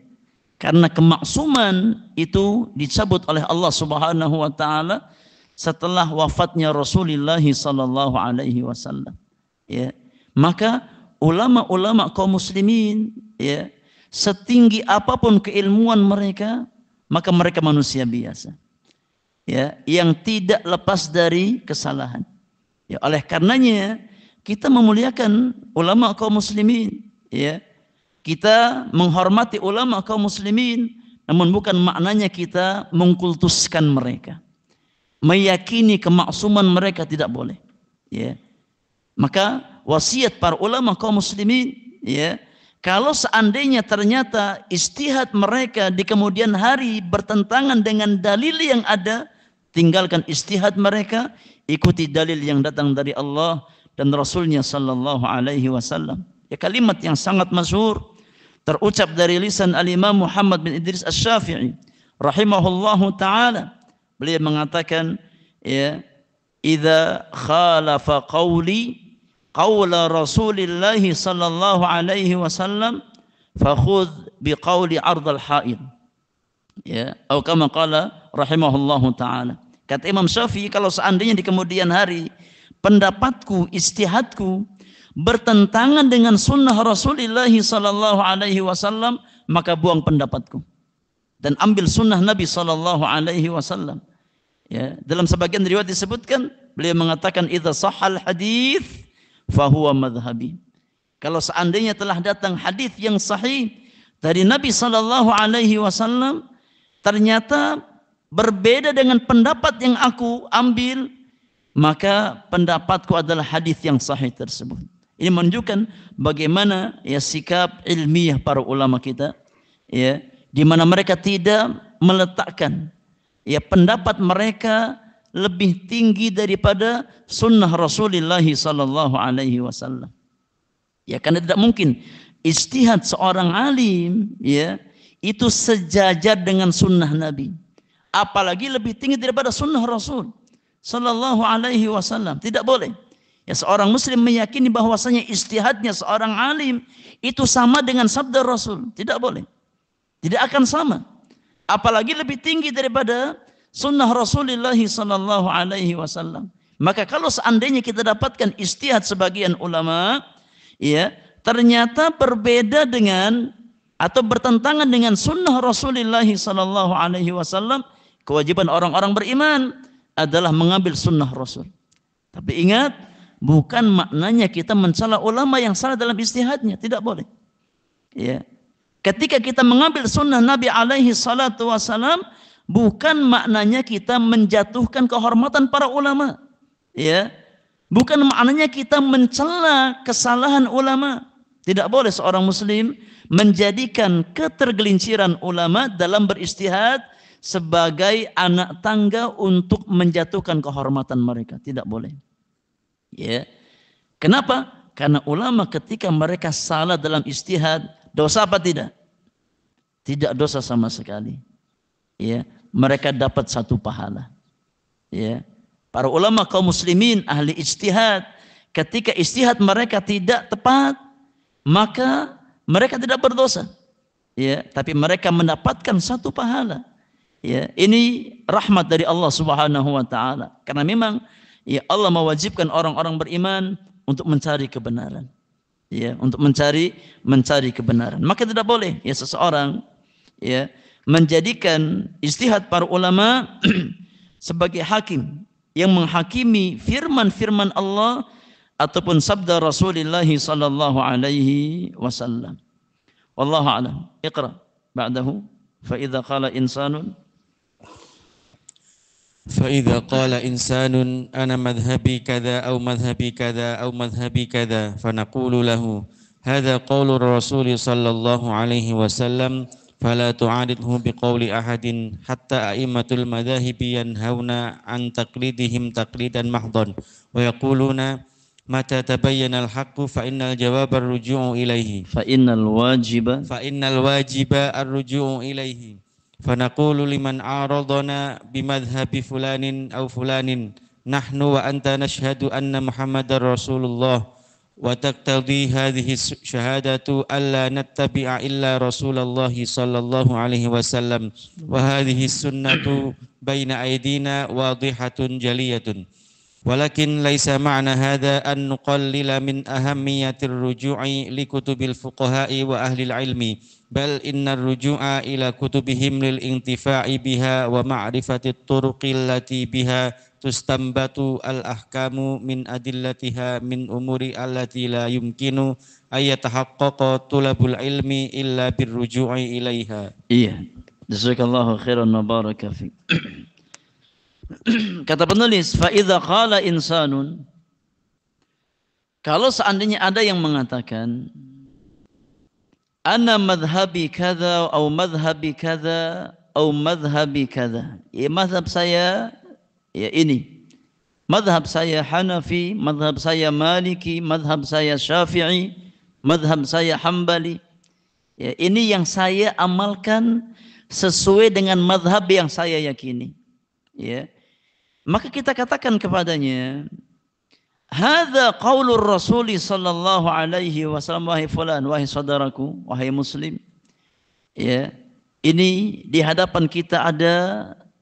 Karena kemaksuman itu dicabut oleh Allah Subhanahu wa taala setelah wafatnya Rasulullah sallallahu alaihi wasallam. Ya. Maka ulama-ulama kaum muslimin, ya, setinggi apapun keilmuan mereka, maka mereka manusia biasa, ya, yang tidak lepas dari kesalahan. Ya, oleh karenanya kita memuliakan ulama kaum muslimin, ya. Kita menghormati ulama kaum muslimin, namun bukan maknanya kita mengkultuskan mereka, meyakini kemaksuman mereka, tidak boleh, ya. Maka wasiat para ulama kaum muslimin, ya, kalau seandainya ternyata ijtihad mereka di kemudian hari bertentangan dengan dalil yang ada, tinggalkan ijtihad mereka, ikuti dalil yang datang dari Allah dan Rasulnya sallallahu alaihi wasallam. Ya, kalimat yang sangat masyhur terucap dari lisan al-Imam Muhammad bin Idris Asy-Syafi'i rahimahullahu taala. Beliau mengatakan, ya, idza khalafa qawli qawla Rasulillah sallallahu alaihi wasallam fakhudh biqawli 'ardal ha'id. Ya, atau kama qala rahimahullahu taala. Kata Imam Syafi'i, kalau seandainya di kemudian hari pendapatku, ijtihadku bertentangan dengan sunnah Rasulullah sallallahu alaihi wasallam, maka buang pendapatku dan ambil sunnah Nabi sallallahu alaihi wasallam. Ya, dalam sebagian riwayat disebutkan, beliau mengatakan idza sahhal hadits fahuwa madhhabi. Kalau seandainya telah datang hadis yang sahih dari Nabi sallallahu alaihi wasallam, ternyata berbeda dengan pendapat yang aku ambil, maka pendapatku adalah hadis yang sahih tersebut. Ini menunjukkan bagaimana, ya, sikap ilmiah para ulama kita, ya, di mana mereka tidak meletakkan, ya, pendapat mereka lebih tinggi daripada sunnah Rasulullah sallallahu alaihi wasallam. Ya, karena tidak mungkin ijtihad seorang alim, ya, itu sejajar dengan sunnah Nabi, apalagi lebih tinggi daripada sunnah Rasul sallallahu alaihi wasallam. Tidak boleh. Ya, seorang muslim meyakini bahwasanya ijtihadnya seorang alim itu sama dengan sabda Rasul. Tidak boleh. Tidak akan sama. Apalagi lebih tinggi daripada sunnah Rasulullah sallallahu alaihi wasallam. Maka kalau seandainya kita dapatkan ijtihad sebagian ulama, ya, ternyata berbeda dengan atau bertentangan dengan sunnah Rasulullah sallallahu alaihi wasallam, kewajiban orang-orang beriman adalah mengambil sunnah Rasul. Tapi ingat, bukan maknanya kita mencela ulama yang salah dalam ijtihadnya, tidak boleh. Ya. Ketika kita mengambil sunnah Nabi alaihi salatu wasalam, bukan maknanya kita menjatuhkan kehormatan para ulama. Ya. Bukan maknanya kita mencela kesalahan ulama. Tidak boleh seorang muslim menjadikan ketergelinciran ulama dalam berijtihad sebagai anak tangga untuk menjatuhkan kehormatan mereka. Tidak boleh. Ya. Kenapa? Karena ulama ketika mereka salah dalam ijtihad, dosa apa tidak? Tidak dosa sama sekali. Ya, mereka dapat satu pahala. Ya. Para ulama kaum muslimin ahli ijtihad, ketika ijtihad mereka tidak tepat, maka mereka tidak berdosa. Ya, tapi mereka mendapatkan satu pahala. Ya, ini rahmat dari Allah Subhanahu wa taala. Karena memang, ya, Allah mewajibkan orang-orang beriman untuk mencari kebenaran. Ya, untuk mencari kebenaran. Maka tidak boleh, ya, seseorang, ya, menjadikan ijtihad para ulama sebagai hakim yang menghakimi firman-firman Allah ataupun sabda Rasulullah sallallahu alaihi wasallam. Wallahu a'lam. Iqra ba'dahu fa idza qala insanun فإذا قال إنسان أنا مذهبي كذا أو مذهبي كذا أو مذهبي كذا فنقول له هذا قول الرسول صلى الله عليه وسلم فلا تعارضه بقول أحد حتى أئمة المذاهب ينهون عن تقليدهم تقليدا محضا ويقولون متى تبين الحق فإن الجواب الرجوع إليه فإن الواجب الرجوع إليه فنقول لمن عارضنا بمذهب فلان أو فلان نحن وأنت نشهد أن محمد رسول الله وتقتضي هذه الشهادة ألا نتبع إلا رسول الله صلى الله عليه وسلم وهذه السنة بين أيدينا واضحة جلية Walakin laisa ma'na hadha an nuqallila min ahammiyatir ruju'i li kutubil fuqaha'i wa ahli ilmi bal innar ruju'a ila kutubihim lil intifa'i biha wa ma'rifatit turuqil lati biha tustambatu al ahkamu min adillatiha min umuri allati la yumkinu ayatahaqqaqa tulabul ilmi illa birruju'i ilaiha. Iya. Jazakallahu khairan wa baraka fiik. Kata penulis, fa idza qala insanun, kalau seandainya ada yang mengatakan ana madhhabi kadza atau madhhabi kadza atau madhhabi kadza, ya mazhab saya ya ini, madhab saya Hanafi, madhab saya Maliki, madhab saya Syafi'i, madhab saya Hambali, ya ini yang saya amalkan sesuai dengan madhab yang saya yakini, ya. Maka kita katakan kepadanya, hadza qaulur Rasul sallallahu alaihi wasallam, wahai fulan, wahai saudaraku, wahai muslim, ya, ini di hadapan kita ada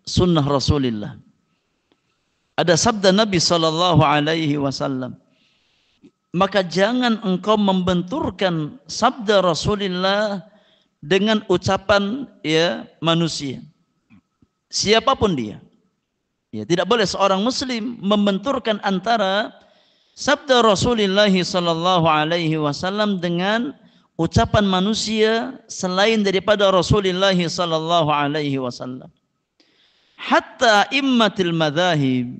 sunnah Rasulullah, ada sabda Nabi sallallahu alaihi wasallam. Maka jangan engkau membenturkan sabda Rasulullah dengan ucapan ya manusia, siapapun dia. Ya, tidak boleh seorang muslim membenturkan antara sabda Rasulullah sallallahu alaihi wasallam dengan ucapan manusia selain daripada Rasulullah sallallahu alaihi wasallam. Hatta immatil madzahib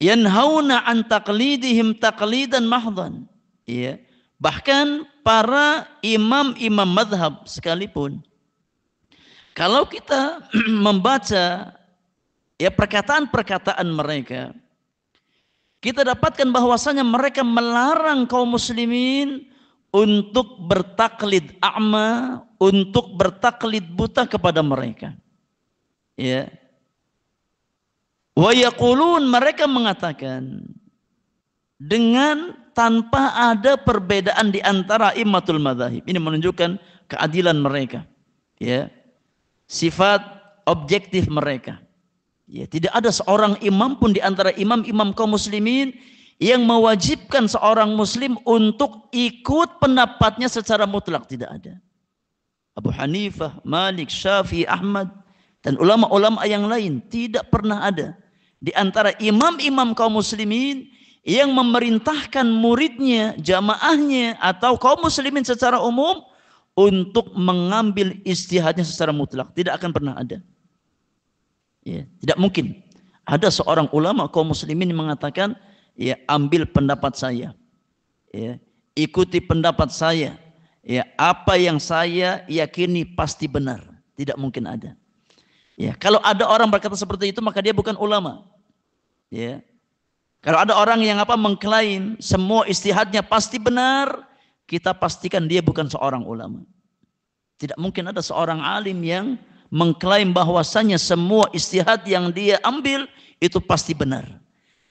yanhauna an taqlidihim taqlidan mahdhan. Ya, bahkan para imam-imam mazhab sekalipun, kalau kita membaca ya perkataan-perkataan mereka, kita dapatkan bahwasanya mereka melarang kaum muslimin untuk bertaklid a'ma, untuk bertaklid buta kepada mereka. Ya. Wa yaqulun, mereka mengatakan dengan tanpa ada perbedaan di antara immatul madzahib. Ini menunjukkan keadilan mereka. Ya. Sifat objektif mereka. Ya, tidak ada seorang imam pun di antara imam-imam kaum muslimin yang mewajibkan seorang muslim untuk ikut pendapatnya secara mutlak, tidak ada. Abu Hanifah, Malik, Syafi'i, Ahmad dan ulama-ulama yang lain tidak pernah ada di antara imam-imam kaum muslimin yang memerintahkan muridnya, jamaahnya atau kaum muslimin secara umum untuk mengambil ijtihadnya secara mutlak, tidak akan pernah ada. Ya, tidak mungkin ada seorang ulama kaum muslimin yang mengatakan, ya ambil pendapat saya, ya ikuti pendapat saya, ya apa yang saya yakini pasti benar. Tidak mungkin ada. Ya, kalau ada orang berkata seperti itu maka dia bukan ulama. Ya, kalau ada orang yang mengklaim semua ijtihadnya pasti benar, kita pastikan dia bukan seorang ulama. Tidak mungkin ada seorang alim yang mengklaim bahwasanya semua ijtihad yang dia ambil itu pasti benar.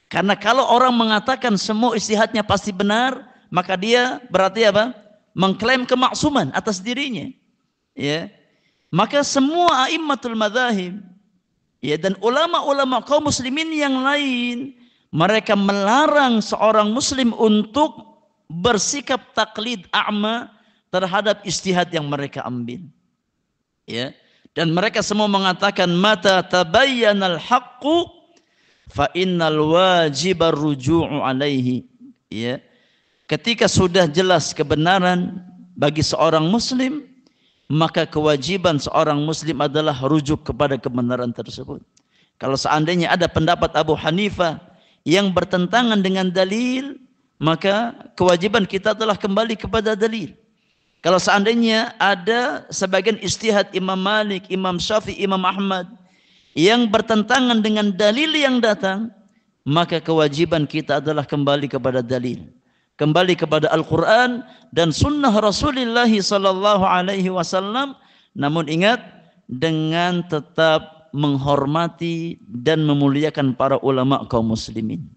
Karena kalau orang mengatakan semua ijtihadnya pasti benar, maka dia berarti apa? Mengklaim kemaksuman atas dirinya. Ya. Maka semua a'immatul madzahib, ya, dan ulama-ulama kaum muslimin yang lain, mereka melarang seorang muslim untuk bersikap taklid a'ma terhadap ijtihad yang mereka ambil. Ya. Dan mereka semua mengatakan mata tabayyanal haqqu fa innal wajiba ruju'u alaihi. Ya. Ketika sudah jelas kebenaran bagi seorang muslim, maka kewajiban seorang muslim adalah rujuk kepada kebenaran tersebut. Kalau seandainya ada pendapat Abu Hanifah yang bertentangan dengan dalil, maka kewajiban kita adalah kembali kepada dalil. Kalau seandainya ada sebagian ijtihad Imam Malik, Imam Syafi'i, Imam Ahmad yang bertentangan dengan dalil yang datang, maka kewajiban kita adalah kembali kepada dalil, kembali kepada Al-Quran dan Sunnah Rasulullah sallallahu alaihi wasallam. Namun ingat, dengan tetap menghormati dan memuliakan para ulama kaum muslimin.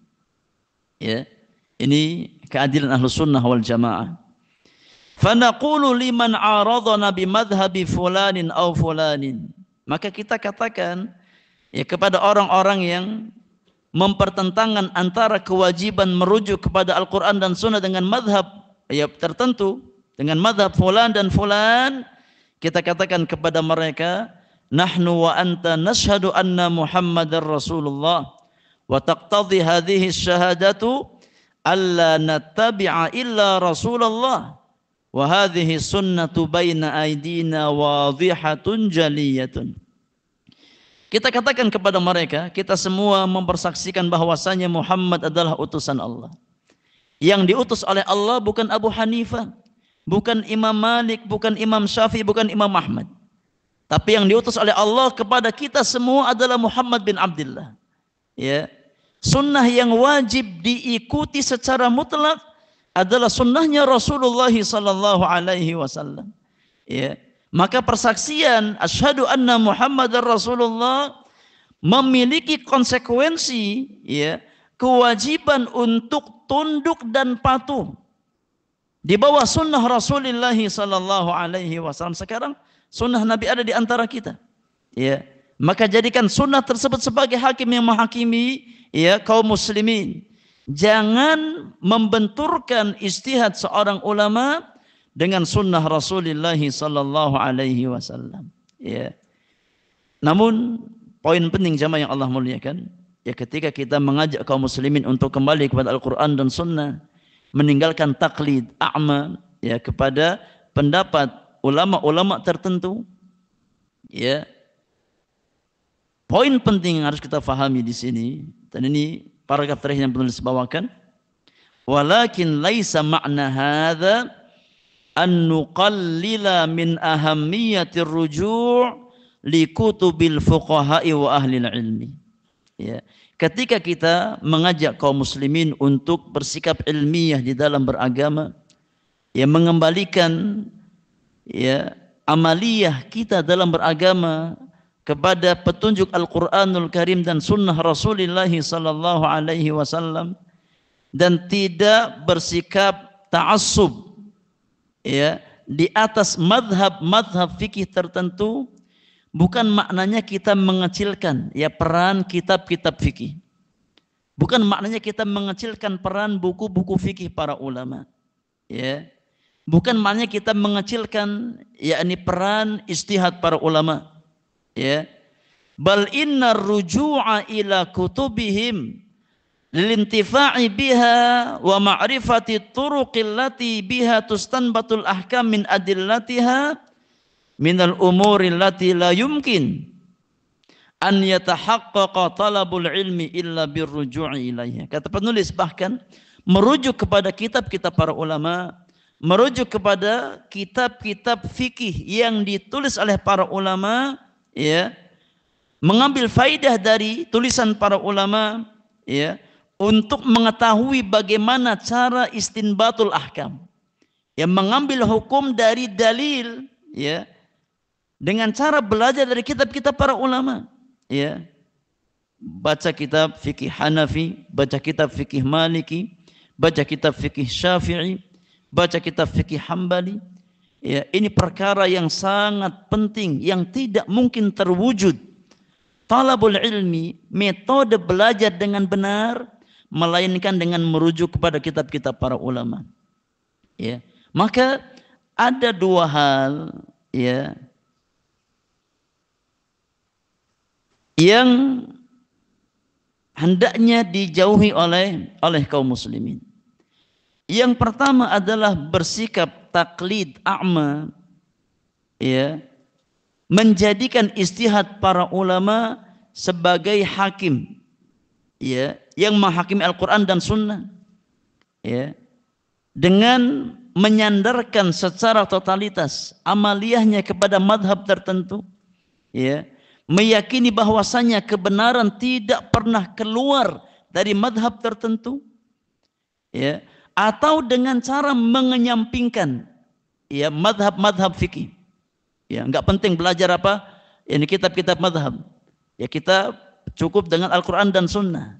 Ya, ini keadilan Ahlus Sunnah wal Jamaah. Fanaqulu liman aradana bimadhhabi fulanin aw fulanin. Maka kita katakan ya kepada orang-orang yang mempertentangkan antara kewajiban merujuk kepada Al-Quran dan Sunnah dengan madhab tertentu, dengan madhab fulan dan fulan, kita katakan kepada mereka, nahnu wa anta nashhadu anna Muhammadar Rasulullah wa taqtadhi hadhihi syahadatu alla nattabi'a illa Rasulullah wa hadhihi sunnatu baina aydina wadhihatun jaliyatun. Kita katakan kepada mereka, kita semua mempersaksikan bahwasanya Muhammad adalah utusan Allah. Yang diutus oleh Allah bukan Abu Hanifah, bukan Imam Malik, bukan Imam Syafi'i, bukan Imam Ahmad. Tapi yang diutus oleh Allah kepada kita semua adalah Muhammad bin Abdullah. Ya. Sunnah yang wajib diikuti secara mutlak adalah sunnahnya Rasulullah sallallahu alaihi wasallam. Ya. Maka persaksian asyhadu anna Muhammadar Rasulullah memiliki konsekuensi, ya, kewajiban untuk tunduk dan patuh di bawah sunnah Rasulullah sallallahu alaihi wasallam. Sekarang sunnah Nabi ada di antara kita, ya. Maka jadikan sunnah tersebut sebagai hakim yang menghakimi, ya, kaum muslimin. Jangan membenturkan ijtihad seorang ulama dengan sunnah Rasulullah sallallahu alaihi wasallam. Ya. Namun poin penting jamaah yang Allah muliakan, ya, ketika kita mengajak kaum muslimin untuk kembali kepada Al-Quran dan Sunnah, meninggalkan taklid a'ma, ya, kepada pendapat ulama-ulama tertentu, ya. Poin penting yang harus kita fahami di sini, dan ini paragraf terakhir yang penulis bawakan, walakin laisa ma'na hadza an nuqallila min ahammiyatir ruju' li kutubil fuqaha'i wa ahlil ilmi. Ya. Ketika kita mengajak kaum muslimin untuk bersikap ilmiah di dalam beragama, ya, mengembalikan, ya, amaliyah kita dalam beragama kepada petunjuk Al-Quranul Karim dan sunnah Rasulullah sallallahu alaihi wasallam, dan tidak bersikap ta'assub, ya, di atas madhab fikih tertentu, bukan maknanya kita mengecilkan, ya, peran kitab-kitab fikih. Bukan maknanya kita mengecilkan peran buku-buku fikih para ulama, ya. Bukan maknanya kita mengecilkan, yakni peran ijtihad para ulama, ya. Bal inna ruju'a ila kutubihim lilintifa'i biha wa ma'rifati turuqil lati biha tustanbatul ahkam min adillatiha minal umuri lati la yumkin an yatahaqqaqa talabul ilmi illa birruju'i ilaiha. Kata penulis, bahkan merujuk kepada kitab-kitab para ulama, merujuk kepada kitab-kitab fikih yang ditulis oleh para ulama, ya, mengambil faidah dari tulisan para ulama, ya, untuk mengetahui bagaimana cara istinbatul ahkam, yang mengambil hukum dari dalil, ya, dengan cara belajar dari kitab-kitab para ulama, ya. Baca kitab fikih Hanafi, baca kitab fikih Maliki, baca kitab fikih Syafi'i, baca kitab fikih Hambali, ya. Ini perkara yang sangat penting yang tidak mungkin terwujud talabul ilmi, metode belajar dengan benar, melainkan dengan merujuk kepada kitab-kitab para ulama, ya. Maka ada dua hal, ya, yang hendaknya dijauhi oleh kaum muslimin. Yang pertama adalah bersikap taklid a'ma, ya, menjadikan ijtihad para ulama sebagai hakim, ya, yang menghakimi Al-Quran dan Sunnah, ya, dengan menyandarkan secara totalitas amaliyahnya kepada madhab tertentu, ya, meyakini bahwasanya kebenaran tidak pernah keluar dari madhab tertentu, ya, atau dengan cara mengenyampingkan, ya, madhab fikih, ya, nggak penting belajar apa, ini kitab-kitab madhab, ya, kita cukup dengan Al-Quran dan Sunnah,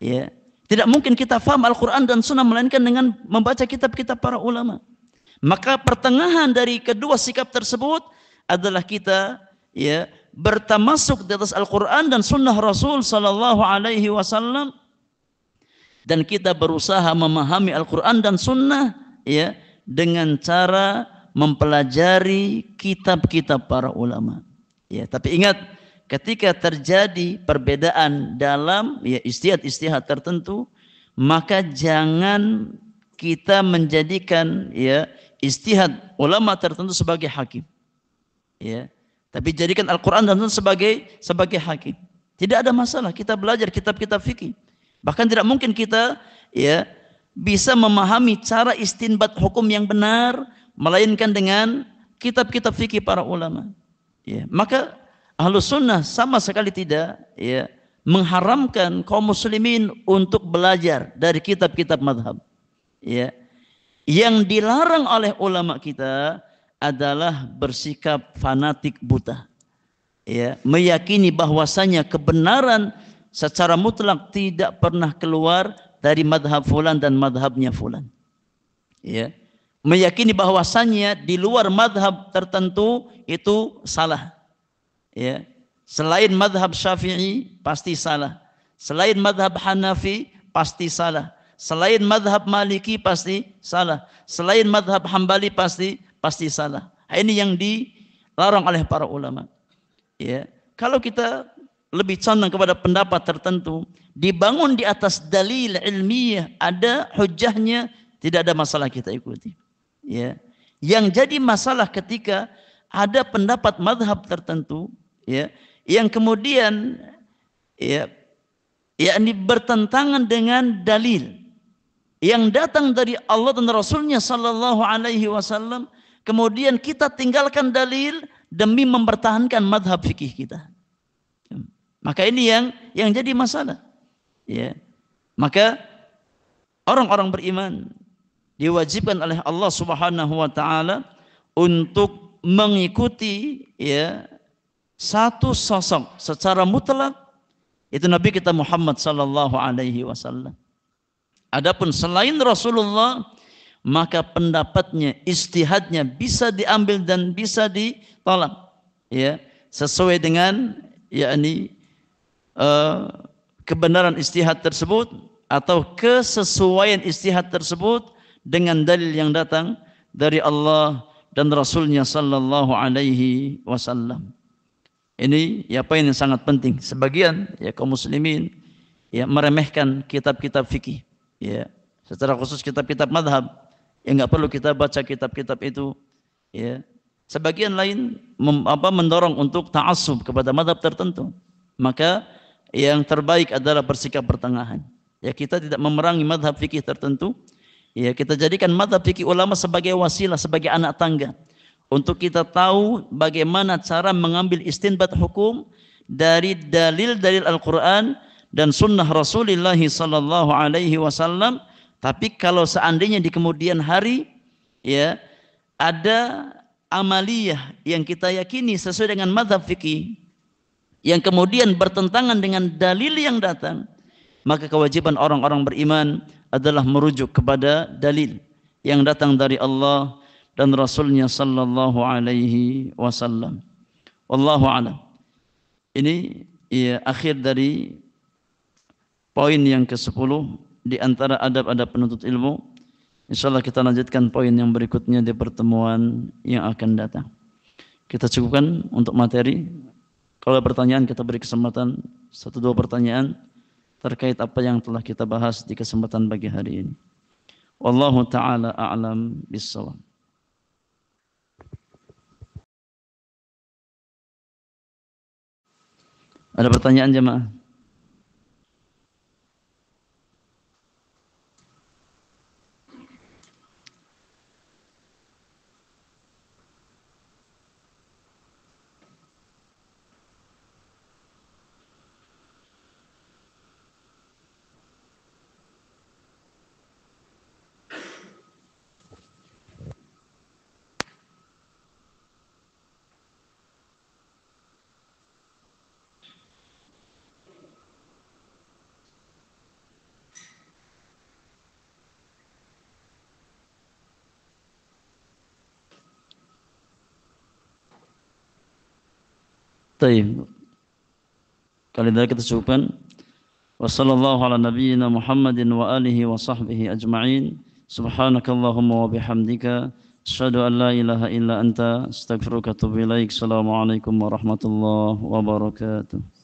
ya. Tidak mungkin kita faham Al-Quran dan Sunnah melainkan dengan membaca kitab-kitab para ulama. Maka pertengahan dari kedua sikap tersebut adalah kita, ya, bertamasuk di atas Al-Quran dan Sunnah Rasul Sallallahu Alaihi Wasallam, dan kita berusaha memahami Al-Quran dan Sunnah ya dengan cara mempelajari kitab-kitab para ulama. Ya, tapi ingat, ketika terjadi perbedaan dalam ya ijtihad-ijtihad tertentu, maka jangan kita menjadikan ya ijtihad ulama tertentu sebagai hakim. Ya. Tapi jadikan Al-Quran dan Sunnah sebagai hakim. Tidak ada masalah kita belajar kitab-kitab fikih. Bahkan tidak mungkin kita ya bisa memahami cara istinbat hukum yang benar melainkan dengan kitab-kitab fikih para ulama. Ya, maka Ahlus Sunnah sama sekali tidak ya mengharamkan kaum muslimin untuk belajar dari kitab-kitab madhab. Ya. Yang dilarang oleh ulama kita adalah bersikap fanatik buta. Ya, meyakini bahwasanya kebenaran secara mutlak tidak pernah keluar dari madhab fulan dan madhabnya fulan. Ya. Meyakini bahwasanya di luar madhab tertentu itu salah. Ya. Selain madhab Syafi'i pasti salah. Selain madhab Hanafi pasti salah. Selain madhab Maliki pasti salah. Selain madhab Hambali pasti salah. Ini yang dilarang oleh para ulama. Ya, kalau kita lebih condong kepada pendapat tertentu, dibangun di atas dalil ilmiah, ada hujahnya, tidak ada masalah kita ikuti. Ya, yang jadi masalah ketika ada pendapat madhab tertentu, ya, yang kemudian ya, yakni bertentangan dengan dalil yang datang dari Allah dan Rasulnya Sallallahu Alaihi Wasallam, kemudian kita tinggalkan dalil demi mempertahankan madhab fikih kita. Maka ini yang jadi masalah. Ya. Maka orang-orang beriman diwajibkan oleh Allah Subhanahu Wa Taala untuk mengikuti ya satu sosok secara mutlak, itu Nabi kita Muhammad Sallallahu Alaihi Wasallam. Adapun selain Rasulullah, maka pendapatnya, ijtihadnya bisa diambil dan bisa ditolak, ya, sesuai dengan yakni kebenaran ijtihad tersebut atau kesesuaian ijtihad tersebut dengan dalil yang datang dari Allah dan Rasulnya Sallallahu Alaihi Wasallam. Ini ya poin yang sangat penting. Sebagian ya kaum muslimin ya meremehkan kitab-kitab fikih. Ya, secara khusus kitab-kitab madhab, ya nggak perlu kita baca kitab-kitab itu. Ya, sebagian lain mendorong untuk ta'assub kepada madhab tertentu. Maka yang terbaik adalah bersikap pertengahan. Ya, kita tidak memerangi madhab fikih tertentu. Ya, kita jadikan madhab fikih ulama sebagai wasilah, sebagai anak tangga untuk kita tahu bagaimana cara mengambil istinbat hukum dari dalil-dalil Al-Quran dan sunnah Rasulullah Sallallahu Alaihi Wasallam. Tapi kalau seandainya di kemudian hari ya ada amaliyah yang kita yakini sesuai dengan mazhab fikih yang kemudian bertentangan dengan dalil yang datang, maka kewajiban orang-orang beriman adalah merujuk kepada dalil yang datang dari Allah dan Rasulnya Sallallahu Alaihi Wasallam. Wallahu a'lam. Ini ya akhir dari poin yang ke-10 di antara adab-adab penuntut ilmu. Insyaallah kita lanjutkan poin yang berikutnya di pertemuan yang akan datang. Kita cukupkan untuk materi. Kalau ada pertanyaan kita beri kesempatan 1-2 pertanyaan terkait apa yang telah kita bahas di kesempatan pagi hari ini. Wallahu taala a'lam bissawab. Ada pertanyaan jemaah? Taib. Kali ini kita cukupkan. Wassallallahu ala nabiyyina Muhammadin wa alihi wa sahbihi ajma'in. Subhanakallahumma wa bihamdika. Asyhadu an la ilaha illa anta astaghfiruka wa atubu ilaik. Assalamualaikum warahmatullahi wabarakatuh.